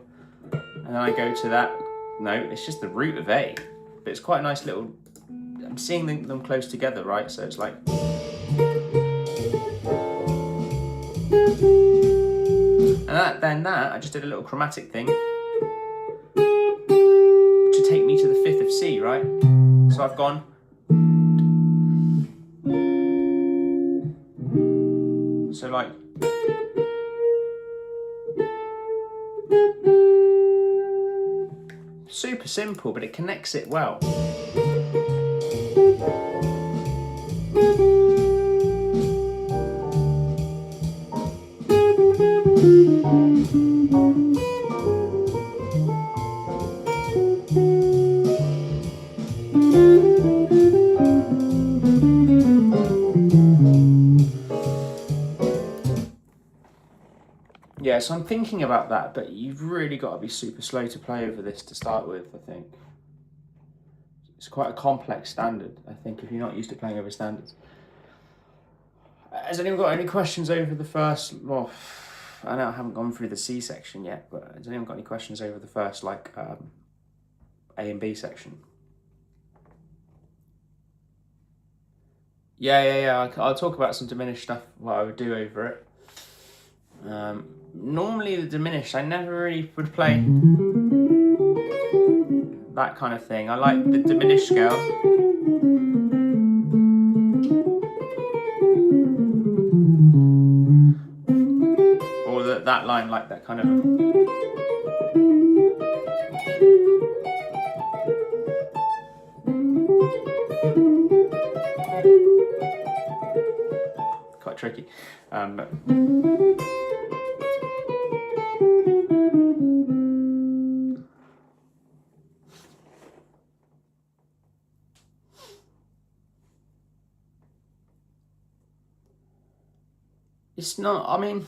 and then I go to that note, it's just the root of A. But it's quite a nice little, I'm seeing them close together, right? So it's like, and then I just did a little chromatic thing to take me to the 5th of C, right? So I've gone, so like, super simple, but it connects it well. Yeah, so I'm thinking about that, but you've really got to be super slow to play over this to start with, I think. It's quite a complex standard, I think, if you're not used to playing over standards. Has anyone got any questions over the first? Well, I know I haven't gone through the C section yet, but has anyone got any questions over the first, like, A and B section? Yeah. I'll talk about some diminished stuff, what I would do over it. Normally the diminished, I never really would play that kind of thing. I like the diminished scale. Or that line, like that kind of... Quite tricky. But it's not, I mean,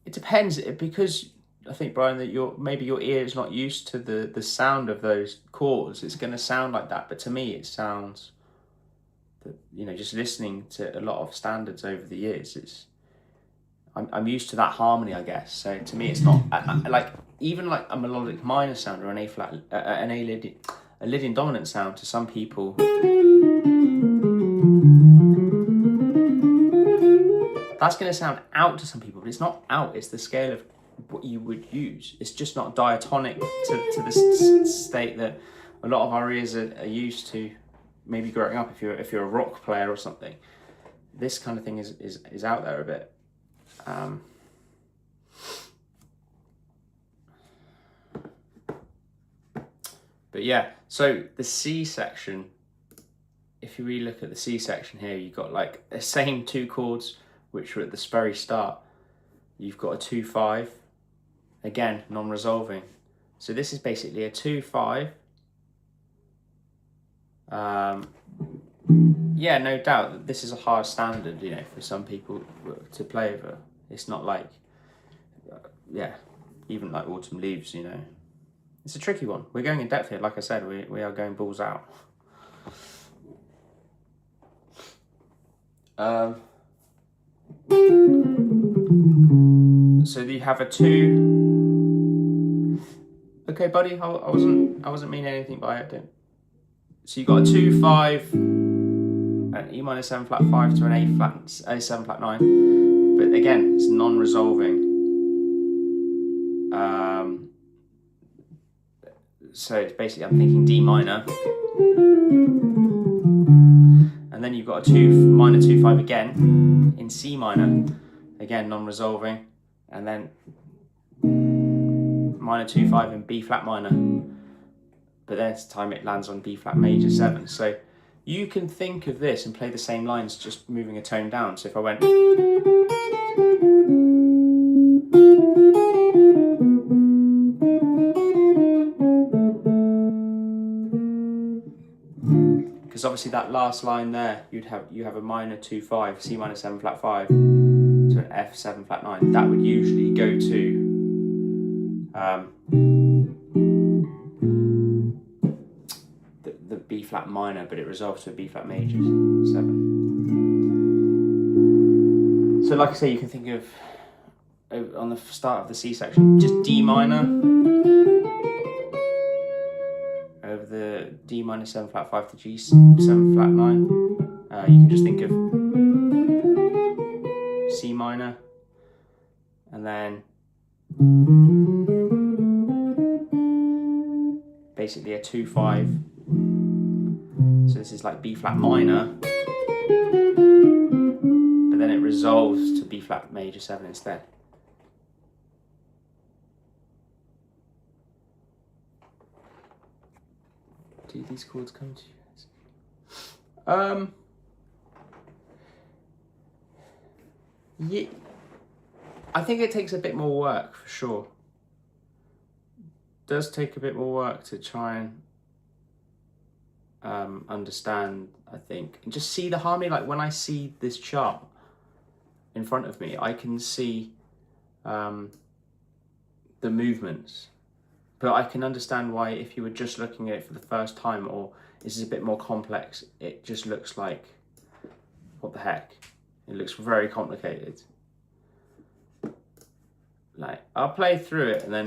it depends, because I think, Brian, that maybe your ear is not used to the sound of those chords. It's going to sound like that, but to me it sounds that, you know, just listening to a lot of standards over the years, I'm used to that harmony, I guess. So to me it's not like, even like a melodic minor sound or an A flat, a Lydian dominant sound, to some people that's going to sound out to some people, but it's not out. It's the scale of what you would use. It's just not diatonic to the state that a lot of our ears are used to, maybe growing up, if you're a rock player or something. This kind of thing is out there a bit. But yeah, so the C section, if you really look at the C section here, you've got like the same two chords which were at the very start. You've got a 2-5, again, non-resolving. So this is basically a 2-5. Yeah, no doubt that this is a hard standard, you know, for some people to play over. It's not like, yeah, even like Autumn Leaves, you know. It's a tricky one. We're going in depth here. Like I said, we are going balls out. So you have a 2. Okay, buddy, I wasn't meaning anything by it. So you got a 2-5, an E minor 7 flat 5 to an A 7 flat 9. But again, it's non-resolving. So it's basically, I'm thinking D minor. And then you've got a minor 2-5 again in C minor, again non-resolving, and then minor 2-5 in B flat minor, but this time it lands on B flat major 7. So you can think of this and play the same lines, just moving a tone down. So if I went, because obviously that last line there, you have a minor 2-5, C minor 7 flat 5 to an F 7 flat 9. That would usually go to the B flat minor, but it resolves to a B flat major 7. So like I say, you can think of on the start of the C section, just D minor over the D minor 7 flat 5 to G 7 flat 9. You can just think of C minor, and then basically a 2-5. So this is like B flat minor, but then it resolves to B flat major 7 instead. Do these chords come to you? Yeah, I think it takes a bit more work for sure. It does take a bit more work to try and understand, I think, and just see the harmony. Like when I see this chart in front of me, I can see the movements, but I can understand why, if you were just looking at it for the first time, or this is a bit more complex, it just looks like what the heck? It looks very complicated. Like, I'll play through it and then...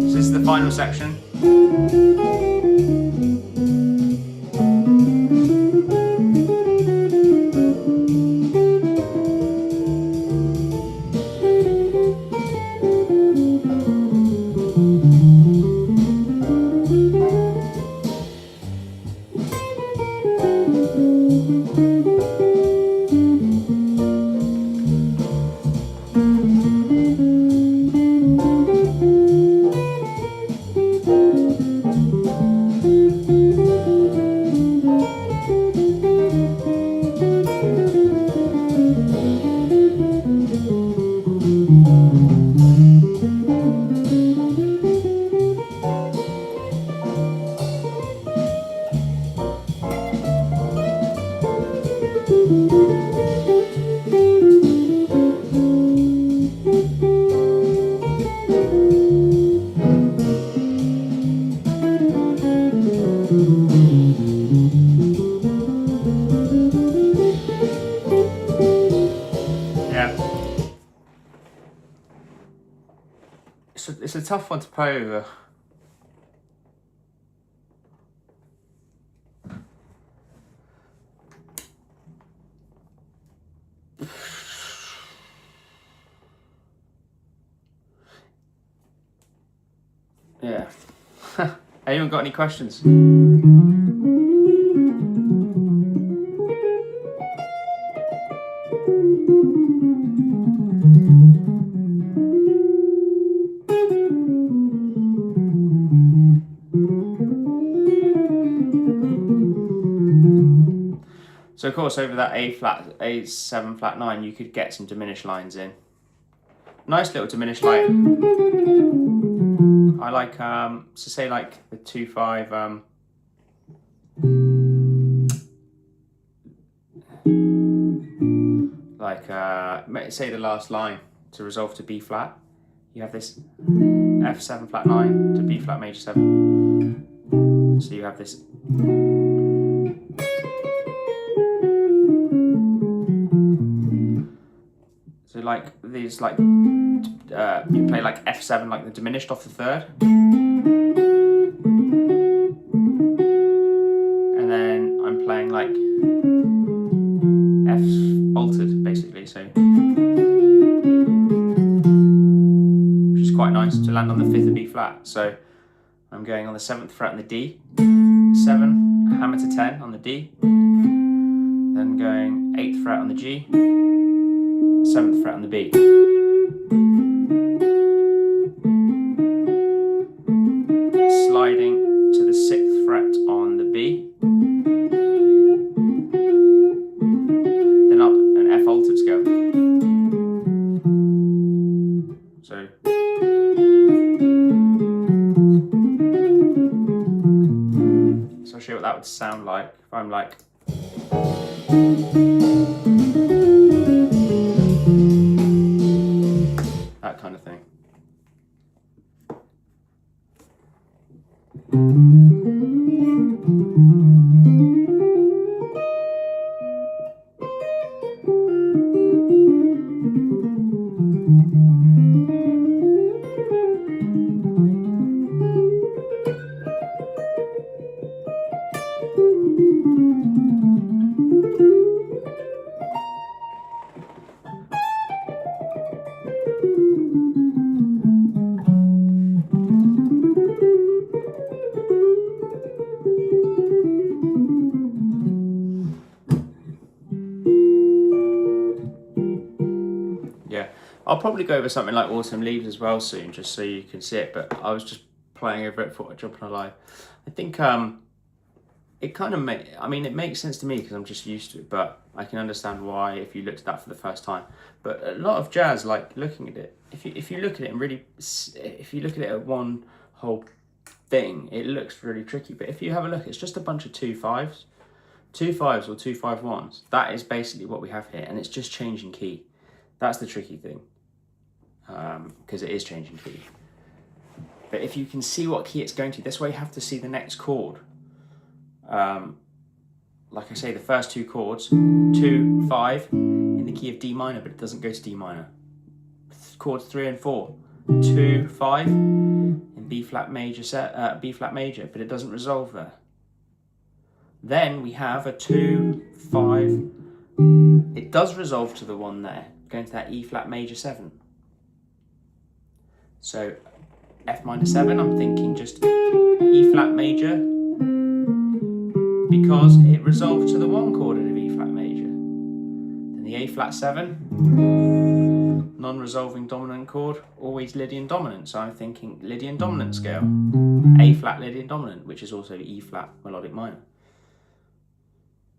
So this is the final section. It's a tough one to play over. Yeah. Anyone got any questions? So of course over that A7 flat 9 you could get some diminished lines in. Nice little diminished line. I like so say like the 2-5 like say the last line to resolve to B flat. You have this F7 flat 9 to B flat major 7. So you have this. So like these like you play like F7 like the diminished off the 3rd. And then I'm playing like F altered basically, so which is quite nice to land on the 5th of B flat. So I'm going on the 7th fret on the D, 7, hammer to 10 on the D, then going 8th fret on the G, 7th fret on the B. Sliding to the 6th fret on the B, then up an F altered scale. So I'll show you what that would sound like if I'm like. That kind of thing. I'll probably go over something like Autumn Leaves as well soon, just so you can see it. But I was just playing over it, thought I'd jump on a live. I think it kind of it makes sense to me because I'm just used to it, but I can understand why if you looked at that for the first time. But a lot of jazz, like looking at it, if you look at it and really, if you look at it at one whole thing, it looks really tricky. But if you have a look, it's just a bunch of 2/5s or 2/5/1s. That is basically what we have here, and it's just changing key. That's the tricky thing, because it is changing key. But if you can see what key it's going to, this way you have to see the next chord. Like I say, the first two chords, 2, 5, in the key of D minor, but it doesn't go to D minor. Chords 3 and 4, 2, 5, in B flat major, but it doesn't resolve there. Then we have a 2, 5. It does resolve to the one there, going to that E flat major 7. So F minor 7, I'm thinking just E flat major, because it resolves to the one chord of E flat major. Then the A flat 7, non-resolving dominant chord, always Lydian dominant. So I'm thinking Lydian dominant scale, A flat Lydian dominant, which is also E flat melodic minor.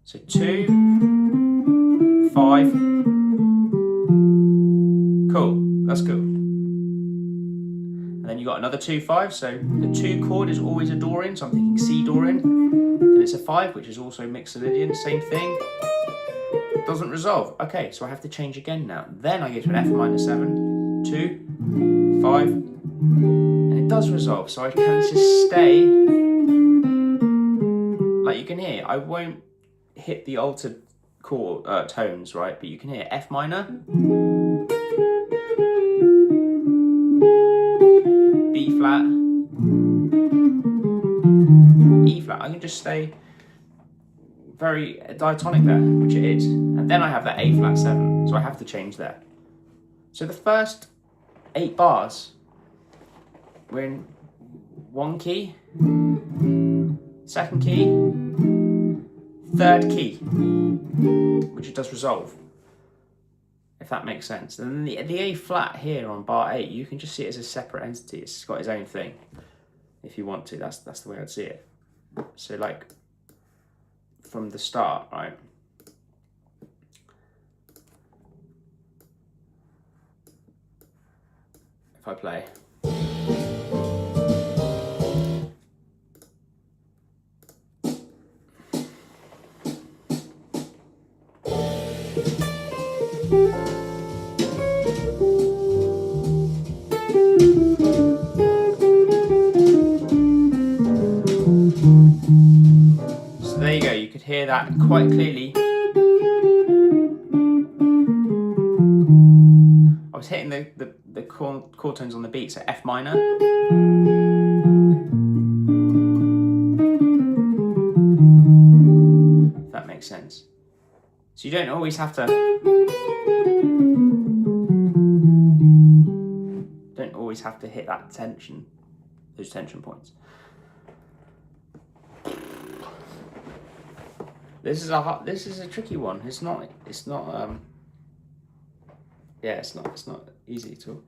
So 2, 5, cool, that's cool. And then you got another 2, 5, so the 2 chord is always a Dorian, so I'm thinking C Dorian. Then it's a 5, which is also Mixolydian, same thing. Doesn't resolve. Okay, so I have to change again now. Then I go to an F minor 7, 2, 5, and it does resolve, so I can just stay. Like you can hear, I won't hit the altered chord tones, right? But you can hear F minor, B flat, E flat. I can just stay very diatonic there, which it is. And then I have that A flat 7, so I have to change there. So the first 8 bars, we're in one key, second key, third key, which it does resolve, if that makes sense. And then the A flat here on bar 8, you can just see it as a separate entity. It's got its own thing, if you want to. That's the way I'd see it. So like from the start, right? If I play. Hear that quite clearly. I was hitting the chord tones on the beat, so F minor, if that makes sense. So you don't always have to hit that tension, those tension points. This is a tricky one. It's not easy at all.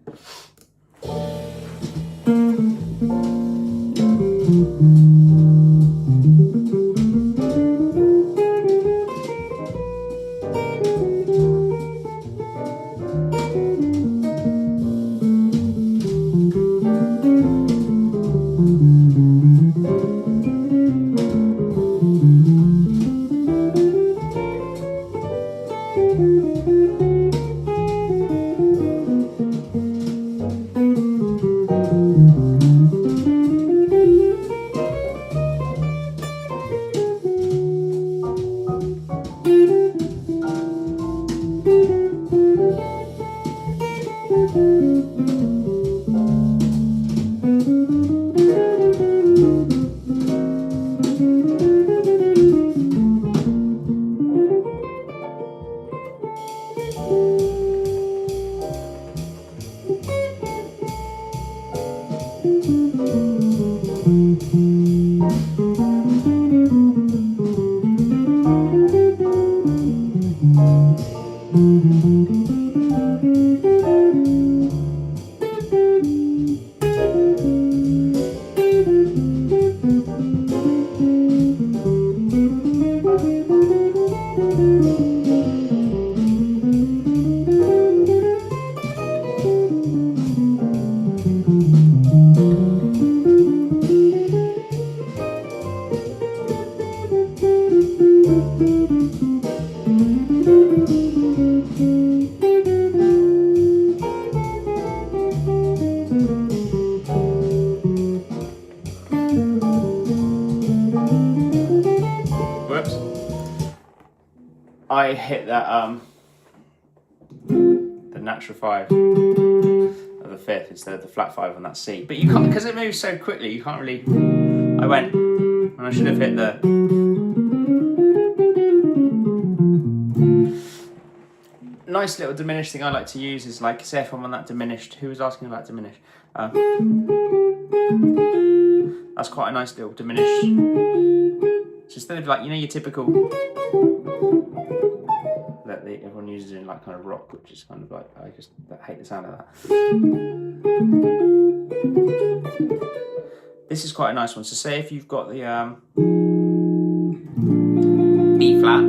Whoops. I hit that the natural 5 of the 5th instead of the flat 5 on that C. But you can't, because it moves so quickly, you can't really. I went, and I should have hit the. Nice little diminished thing I like to use is like, say if I'm on that diminished. Who was asking about diminished? That's quite a nice little diminished. So instead of like, you know, your typical that everyone uses in like kind of rock, which is kind of like, I just hate the sound of that. This is quite a nice one. So say if you've got the B flat,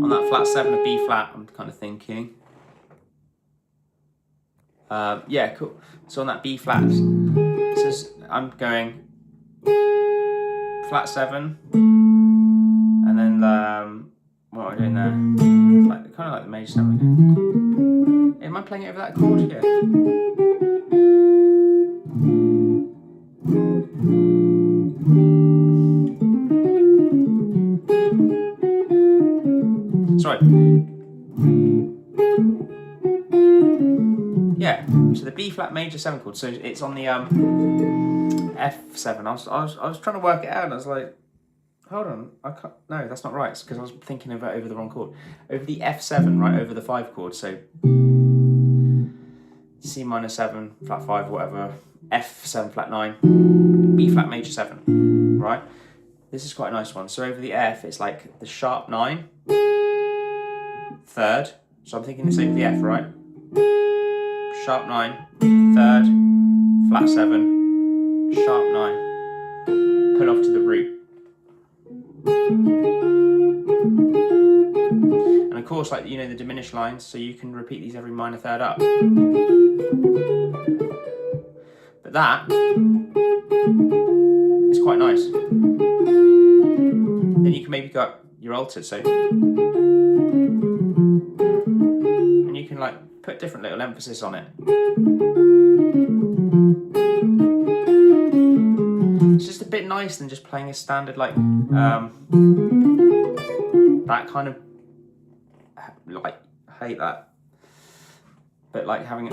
on that flat 7 of B flat, I'm kind of thinking. Yeah, cool. So on that B flat, so I'm going flat 7, and then what am I doing there? Like kind of like the major 7 again. Am I playing it over that chord? Yeah. Sorry. Yeah. So the B flat major 7 chord. So it's on the F7. I was trying to work it out, and I was like, hold on, I can't. No, that's not right. It's because I was thinking of it over the wrong chord. Over the F7, right over the 5 chord. So C minor 7, flat 5, whatever. F7 flat 9, B flat major 7. Right. This is quite a nice one. So over the F, it's like the sharp 9, 3rd. So I'm thinking it's over the F, right? Sharp 9, 3rd, flat 7, sharp 9, pull off to the root. And of course, like, you know, the diminished lines, so you can repeat these every minor 3rd up. But that is quite nice. Then you can maybe go up your altered, so, and you can like put different little emphasis on it. It's just a bit nicer than just playing a standard like that kind of, like, I hate that, but like having it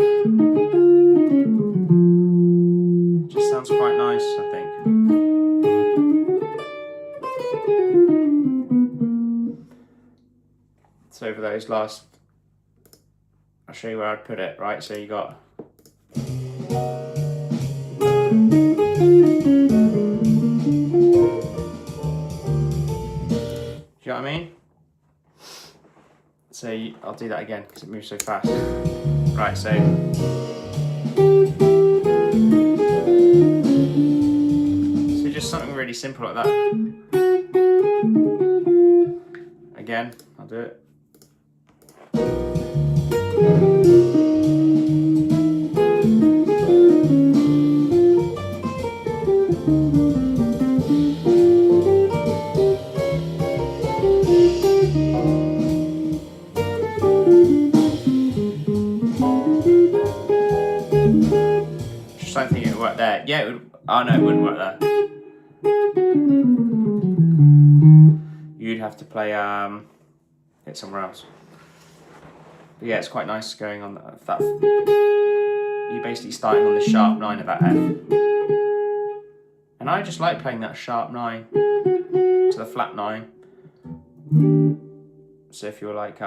just sounds quite nice, I think. So over those last, I'll show you where I'd put it, right? So you got do you know what I mean? So I'll do that again because it moves so fast. Right, so just something really simple like that. Again, I'll do it. Don't think it would work there. Yeah, it would. Oh no, it wouldn't work there. You'd have to play it somewhere else. But yeah, it's quite nice going on that. You're basically starting on the sharp 9 of that F. And I just like playing that sharp 9 to the flat 9. So if you're like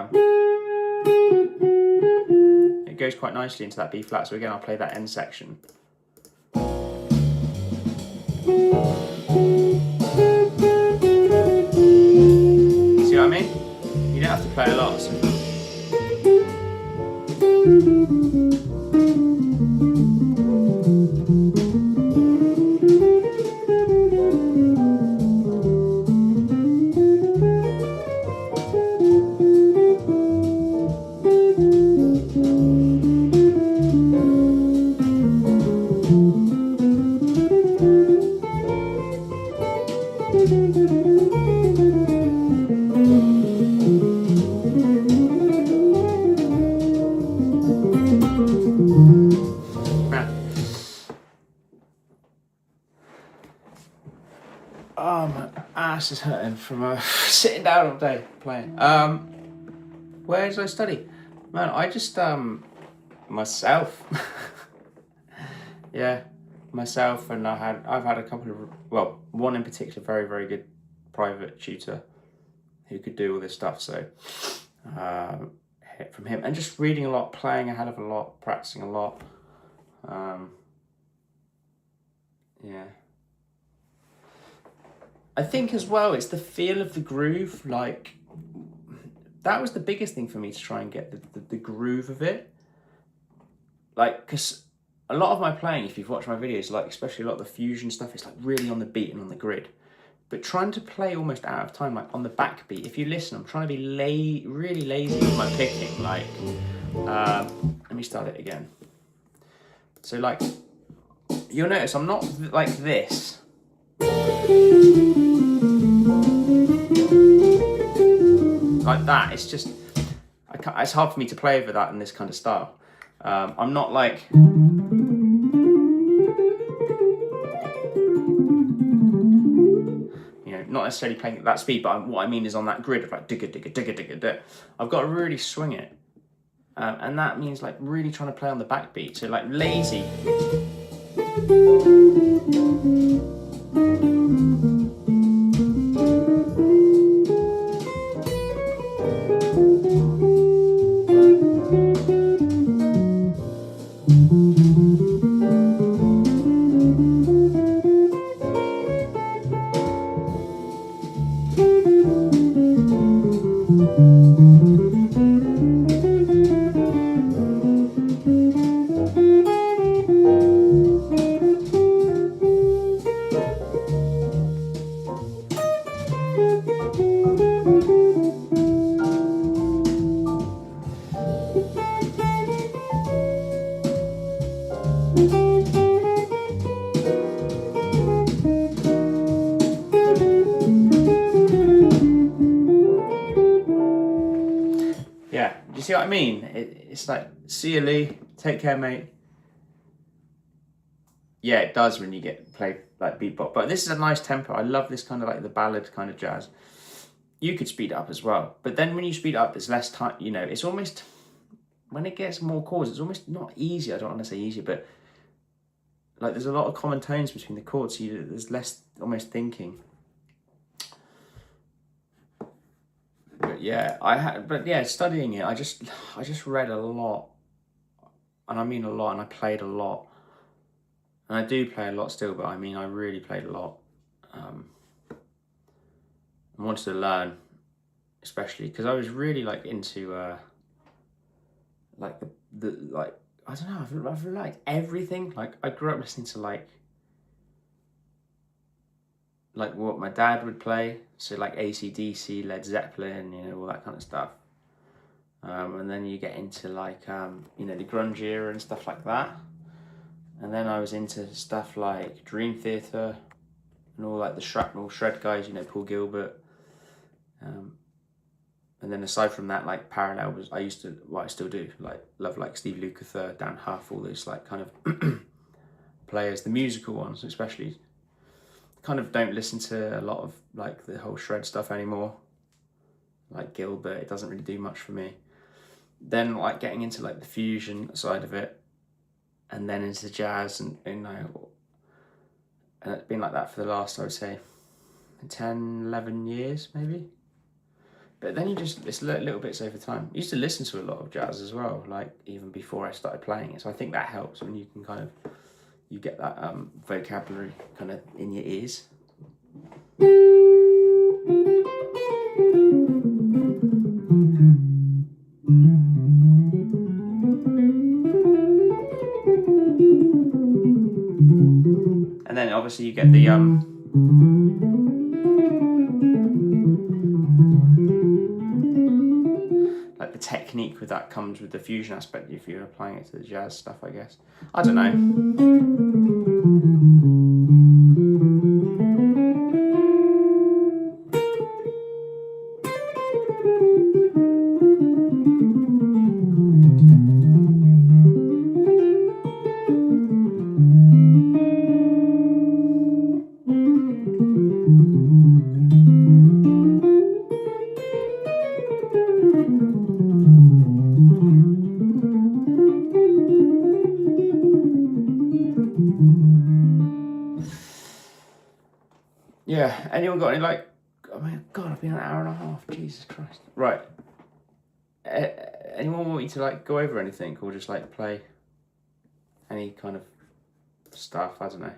it goes quite nicely into that B flat. So again, I'll play that end section. See what I mean? You don't have to play a lot. So. ass is hurting from sitting down all day playing. Where did I study? Man, I just myself. Yeah, myself, and I've had a couple of, well, one in particular, very, very good private tutor who could do all this stuff. So from him, and just reading a lot, playing a hell of a lot, practicing a lot. Yeah. I think as well, it's the feel of the groove. Like, that was the biggest thing for me, to try and get the groove of it. Like, because a lot of my playing, if you've watched my videos, like especially a lot of the fusion stuff, it's like really on the beat and on the grid. But trying to play almost out of time, like on the backbeat, if you listen, I'm trying to be really lazy with my picking. Like, let me start it again. So like, you'll notice I'm not like this. Like that, it's just, it's hard for me to play over that in this kind of style. I'm not like, not necessarily playing at that speed, but what I mean is on that grid of like digga digga digga digga digga. I've got to really swing it, and that means like really trying to play on the backbeat. So like lazy. Yeah, do you see what I mean? It's like, see you, Lee. Take care, mate. Yeah, it does when you get play like bebop. But this is a nice tempo. I love this kind of like the ballad kind of jazz. You could speed it up as well. But then when you speed up, there's less time. It's almost, when it gets more chords, it's almost not easy. I don't want to say easy, but like there's a lot of common tones between the chords. So there's less almost thinking. But yeah, studying it, I just read a lot, and I mean a lot, and I played a lot, and I do play a lot still. But I mean, I really played a lot. I wanted to learn, especially because I was really like into like the like, I don't know, I've liked everything. Like I grew up listening to like what my dad would play, so like AC/DC, Led Zeppelin, all that kind of stuff. And then you get into like the grunge era and stuff like that. And then I was into stuff like Dream Theater and all like the Shrapnel Shred guys, Paul Gilbert. And then aside from that, like parallel was, I still do, like love like Steve Lukather, Dan Huff, all those like kind of players, the musical ones especially. Kind of don't listen to a lot of like the whole shred stuff anymore. Like Gilbert, it doesn't really do much for me. Then like getting into like the fusion side of it, and then into jazz, and it's been like that for the last, I would say, 10, 11 years maybe. But then it's little bits over time. I used to listen to a lot of jazz as well, like even before I started playing it. So I think that helps when you can kind of, you get that vocabulary kind of in your ears. And then obviously you get the like the technique with that comes with the fusion aspect if you're applying it to the jazz stuff, I guess. I don't know. yeah, anyone got any like? Oh my God, I've been an hour and a half. Jesus Christ. Right. Anyone want me to like go over anything or just like play any kind of stuff? I don't know.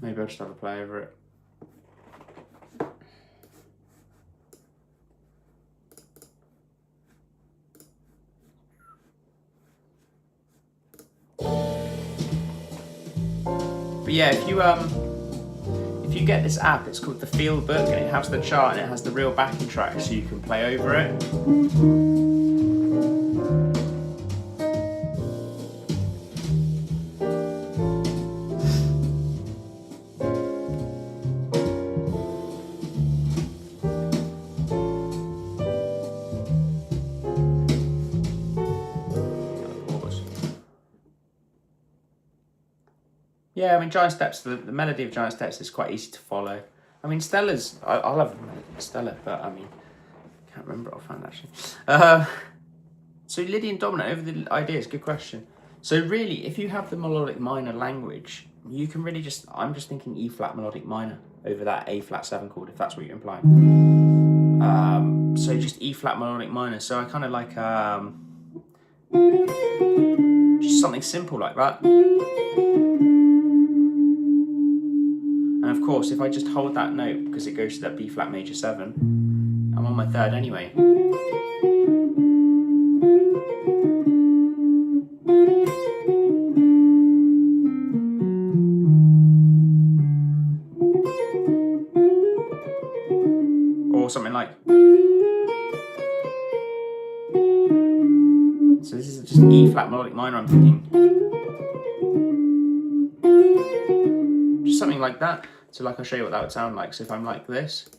Maybe I'll just have a play over it. But yeah, if you get this app, it's called the Field Book, and it has the chart and it has the real backing track, so you can play over it. Yeah, I mean, Giant Steps, the melody of Giant Steps is quite easy to follow. I mean, Stella's, I love the melody of Stella, but I mean, can't remember it offhand actually. So Lydian dominant over the ideas, good question. So really, if you have the melodic minor language, you can really just, I'm just thinking E flat melodic minor over that A flat 7 chord, if that's what you're implying. So just E flat melodic minor. So I kind of like, just something simple like that. And of course, if I just hold that note, because it goes to that B flat major 7, I'm on my third anyway. Or something like. So this is just E flat melodic minor, I'm thinking. Just something like that. So like I'll show you what that would sound like. So if I'm like this.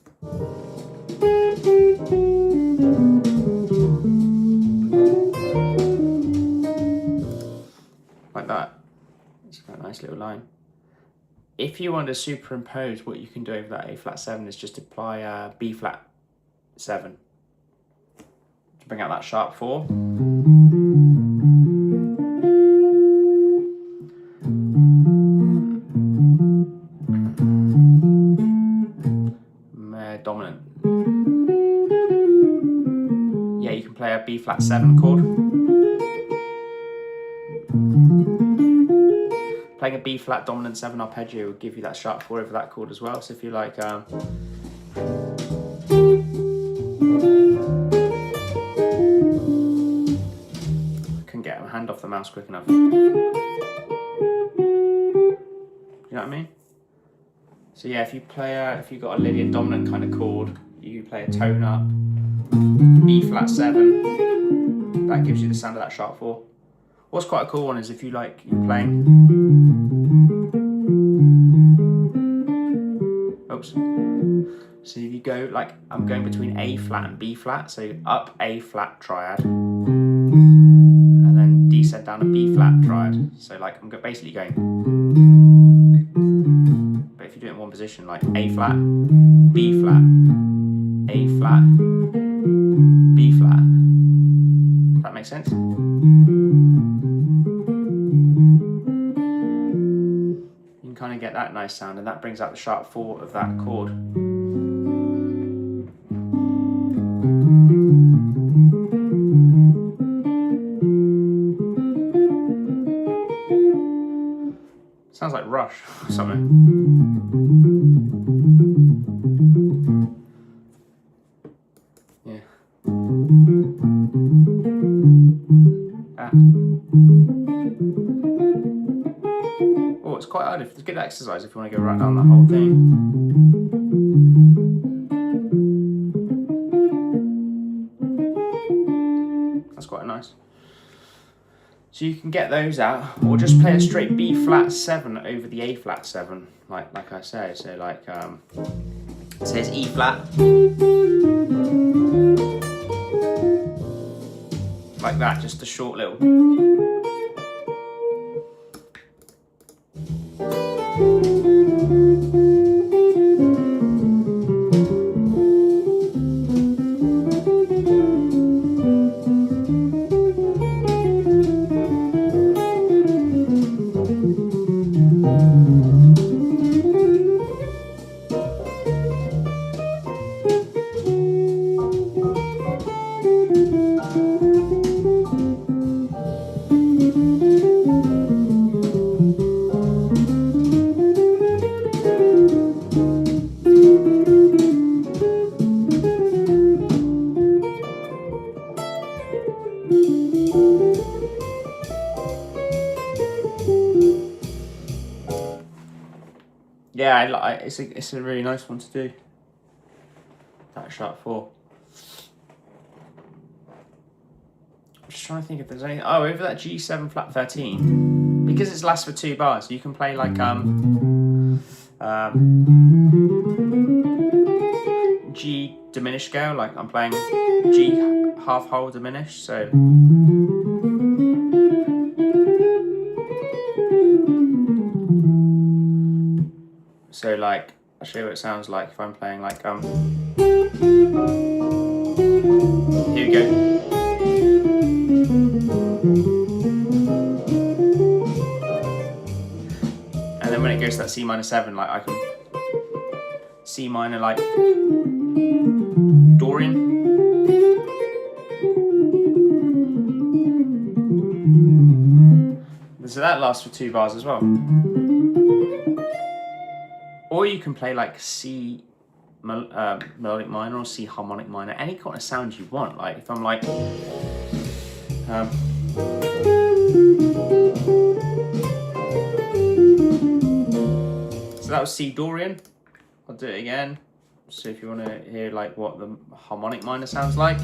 Like that. It's a nice little line. If you want to superimpose, what you can do over that A flat 7 is just apply B flat 7 to bring out that sharp 4. Dominant. Yeah, you can play a B flat 7 chord. Playing a B flat dominant 7 arpeggio will give you that sharp 4 over that chord as well. So if you like, I couldn't get my hand off the mouse quick enough. You know what I mean? So yeah, if you play if you've got a Lydian dominant kind of chord, you play a tone up, B flat 7. That gives you the sound of that sharp 4. What's quite a cool one is if you like, you're playing. Oops. So if you go like, I'm going between A flat and B flat, so up A flat triad, and then descend down a B flat triad. So like I'm basically going. But if you do it in one position, like A flat, B flat, A flat, B flat. Does that make sense? You can kind of get that nice sound, and that brings out the sharp 4 of that chord. Sounds like Rush or something. Yeah. Oh, it's quite hard. It's good exercise if you want to go right down the whole thing. So you can get those out, or just play a straight B flat 7 over the A flat 7, like I say. So like it says E flat, like that, just a short little. Yeah, it's a really nice one to do. That sharp 4. I'm just trying to think if there's any. Oh, over that G7 flat 13, because it lasts for 2 bars. You can play like G diminished scale. Like I'm playing G half whole diminished. So. So like, I'll show you what it sounds like if I'm playing like here we go. And then when it goes to that C minor 7, like I can C minor like Dorian. So that lasts for 2 bars as well. Or you can play like C melodic minor or C harmonic minor, any kind of sound you want. Like if I'm like, so that was C Dorian. I'll do it again. So if you want to hear like what the harmonic minor sounds like.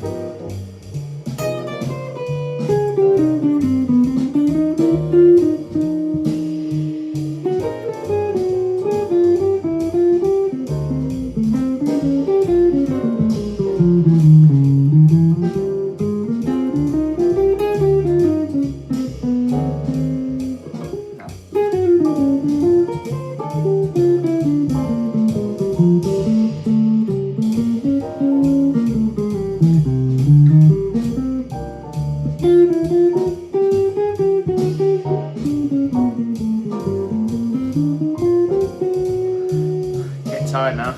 Tired now.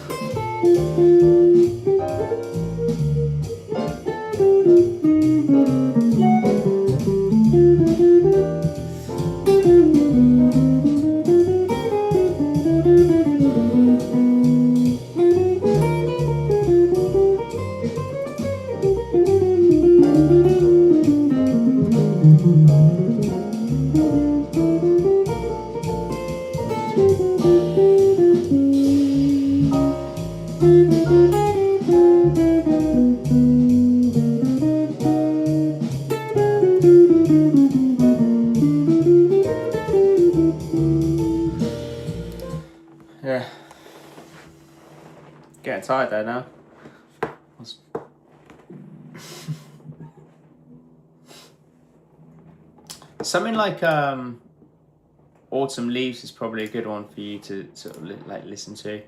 Yeah. Getting tired there now. Something like Autumn Leaves is probably a good one for you to sort of like listen to.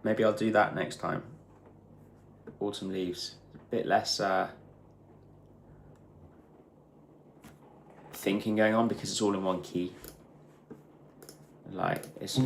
Maybe I'll do that next time. Autumn Leaves, a bit less thinking going on because it's all in one key. Like it's.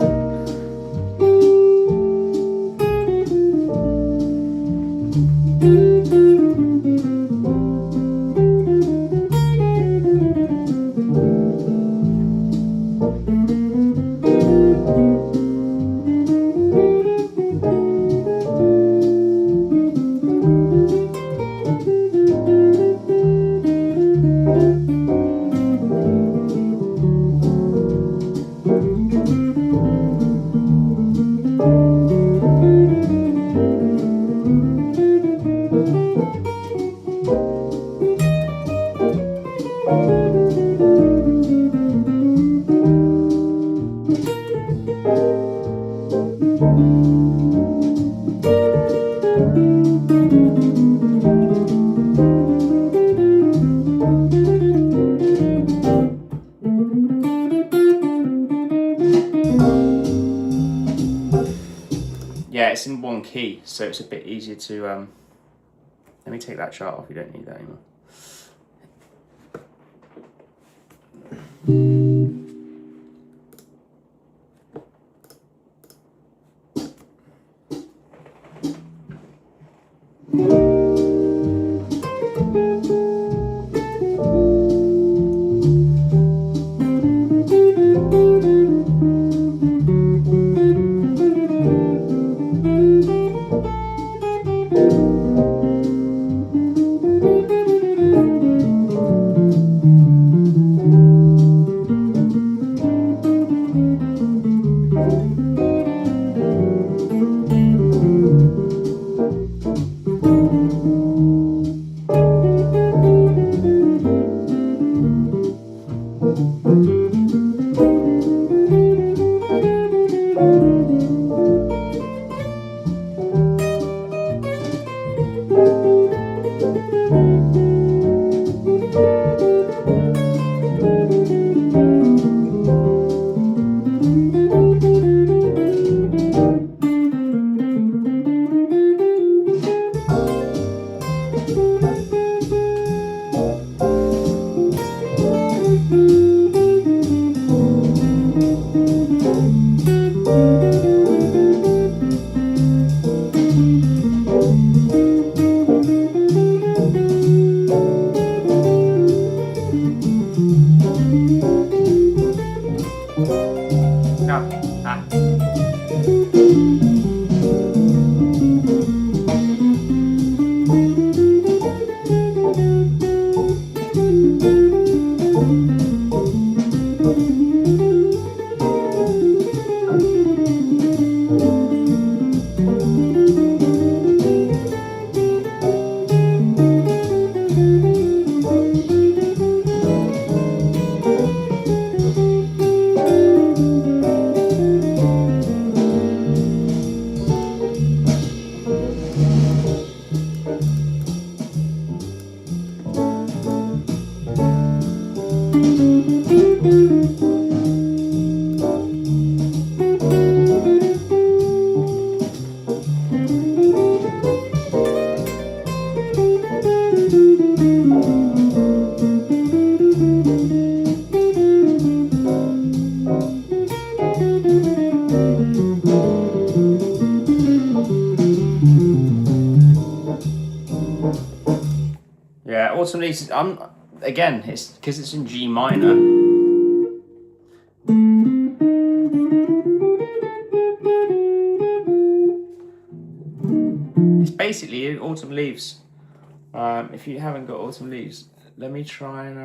wrong key, so it's a bit easier to, let me take that chart off, you don't need that anymore. Yeah, Autumn Leaves, again, it's because it's in G minor. It's basically Autumn Leaves. If you haven't got Autumn Leaves, let me try and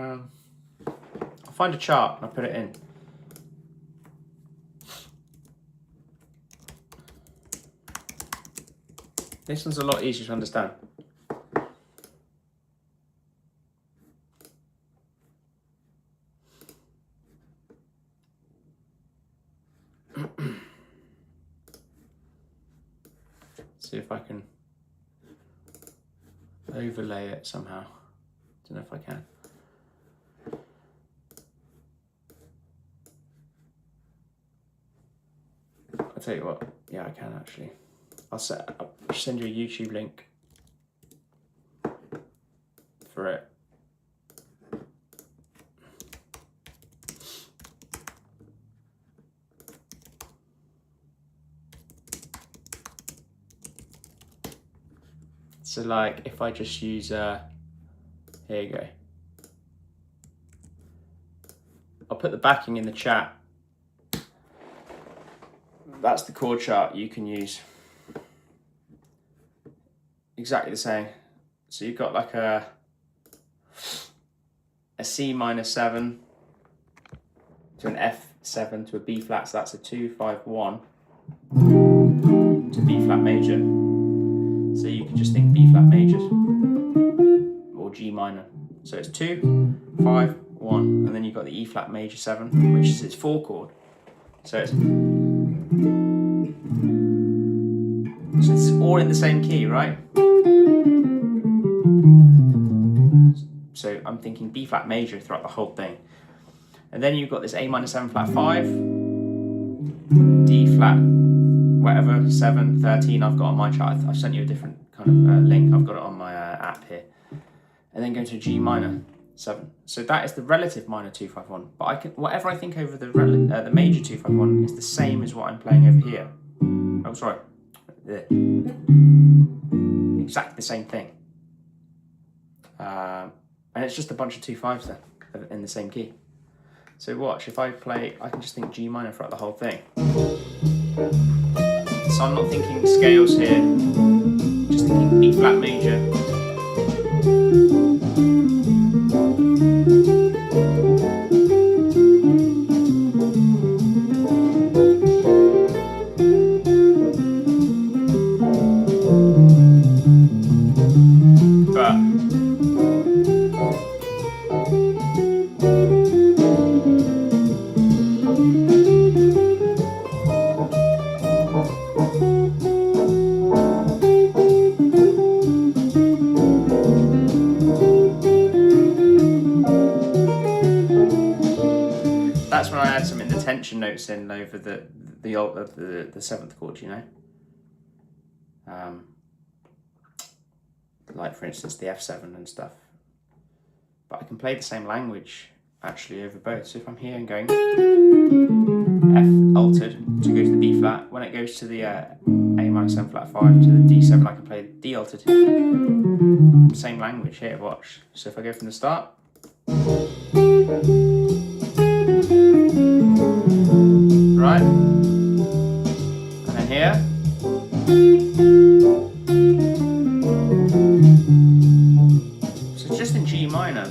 I'll find a chart and I'll put it in. This one's a lot easier to understand. See if I can overlay it somehow. Don't know if I can. I'll tell you what, yeah, I can actually. I'll send you a YouTube link for it. So like if I just use, here you go. I'll put the backing in the chat. That's the chord chart you can use. Exactly the same. So you've got like a C minor 7 to an F7 to a B flat, so that's a 2, 5, 1 to B flat major. So you can just think B flat major or G minor. So it's 2, 5, 1, and then you've got the E flat major 7, which is its 4 chord. So it's all in the same key, right? So I'm thinking B flat major throughout the whole thing. And then you've got this A minor 7 flat 5, D flat whatever, 7, 13 I've got on my chart. I've sent you a different kind of link. I've got it on my app here. And then go to G minor 7. So that is the relative minor 251. But I can, whatever I think over the major 251 is the same as what I'm playing over here. Oh, sorry. Exactly the same thing. And it's just a bunch of 2/5s there in the same key. So watch, if I play, I can just think G minor throughout the whole thing. So I'm not thinking scales here, just thinking B flat major. That's when I add some intention notes in over the 7th chord, you know. Like for instance the F7 and stuff. But I can play the same language actually over both. So if I'm here and going F altered to go to the B flat, when it goes to the A minor 7 flat 5 to the D7, I can play D altered. Same language here, watch. So if I go from the start. Right, and then here, so it's just in G minor.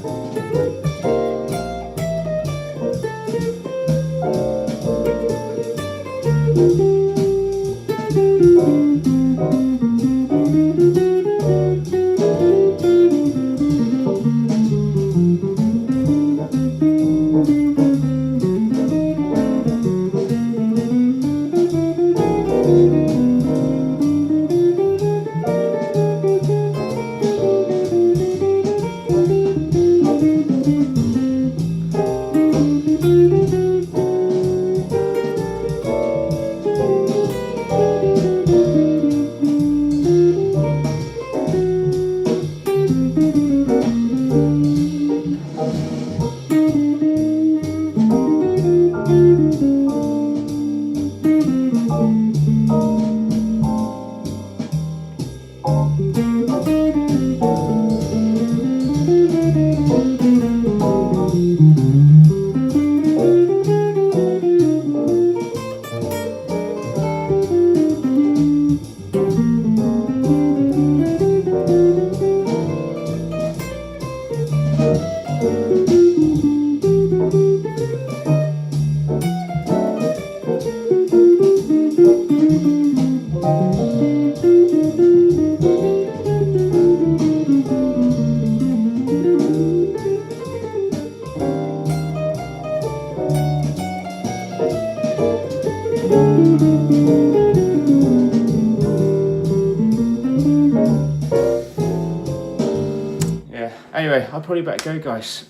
Anyway, I'll probably better go, guys.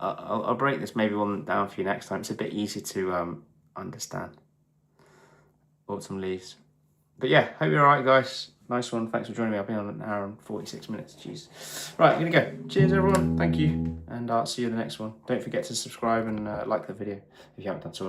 I'll break this maybe one down for you next time. It's a bit easier to understand. Autumn leaves. But yeah, hope you're alright, guys. Nice one. Thanks for joining me. I've been on an hour and 46 minutes. Jeez. Right, I'm going to go. Cheers, everyone. Thank you. And I'll see you in the next one. Don't forget to subscribe and like the video if you haven't done so.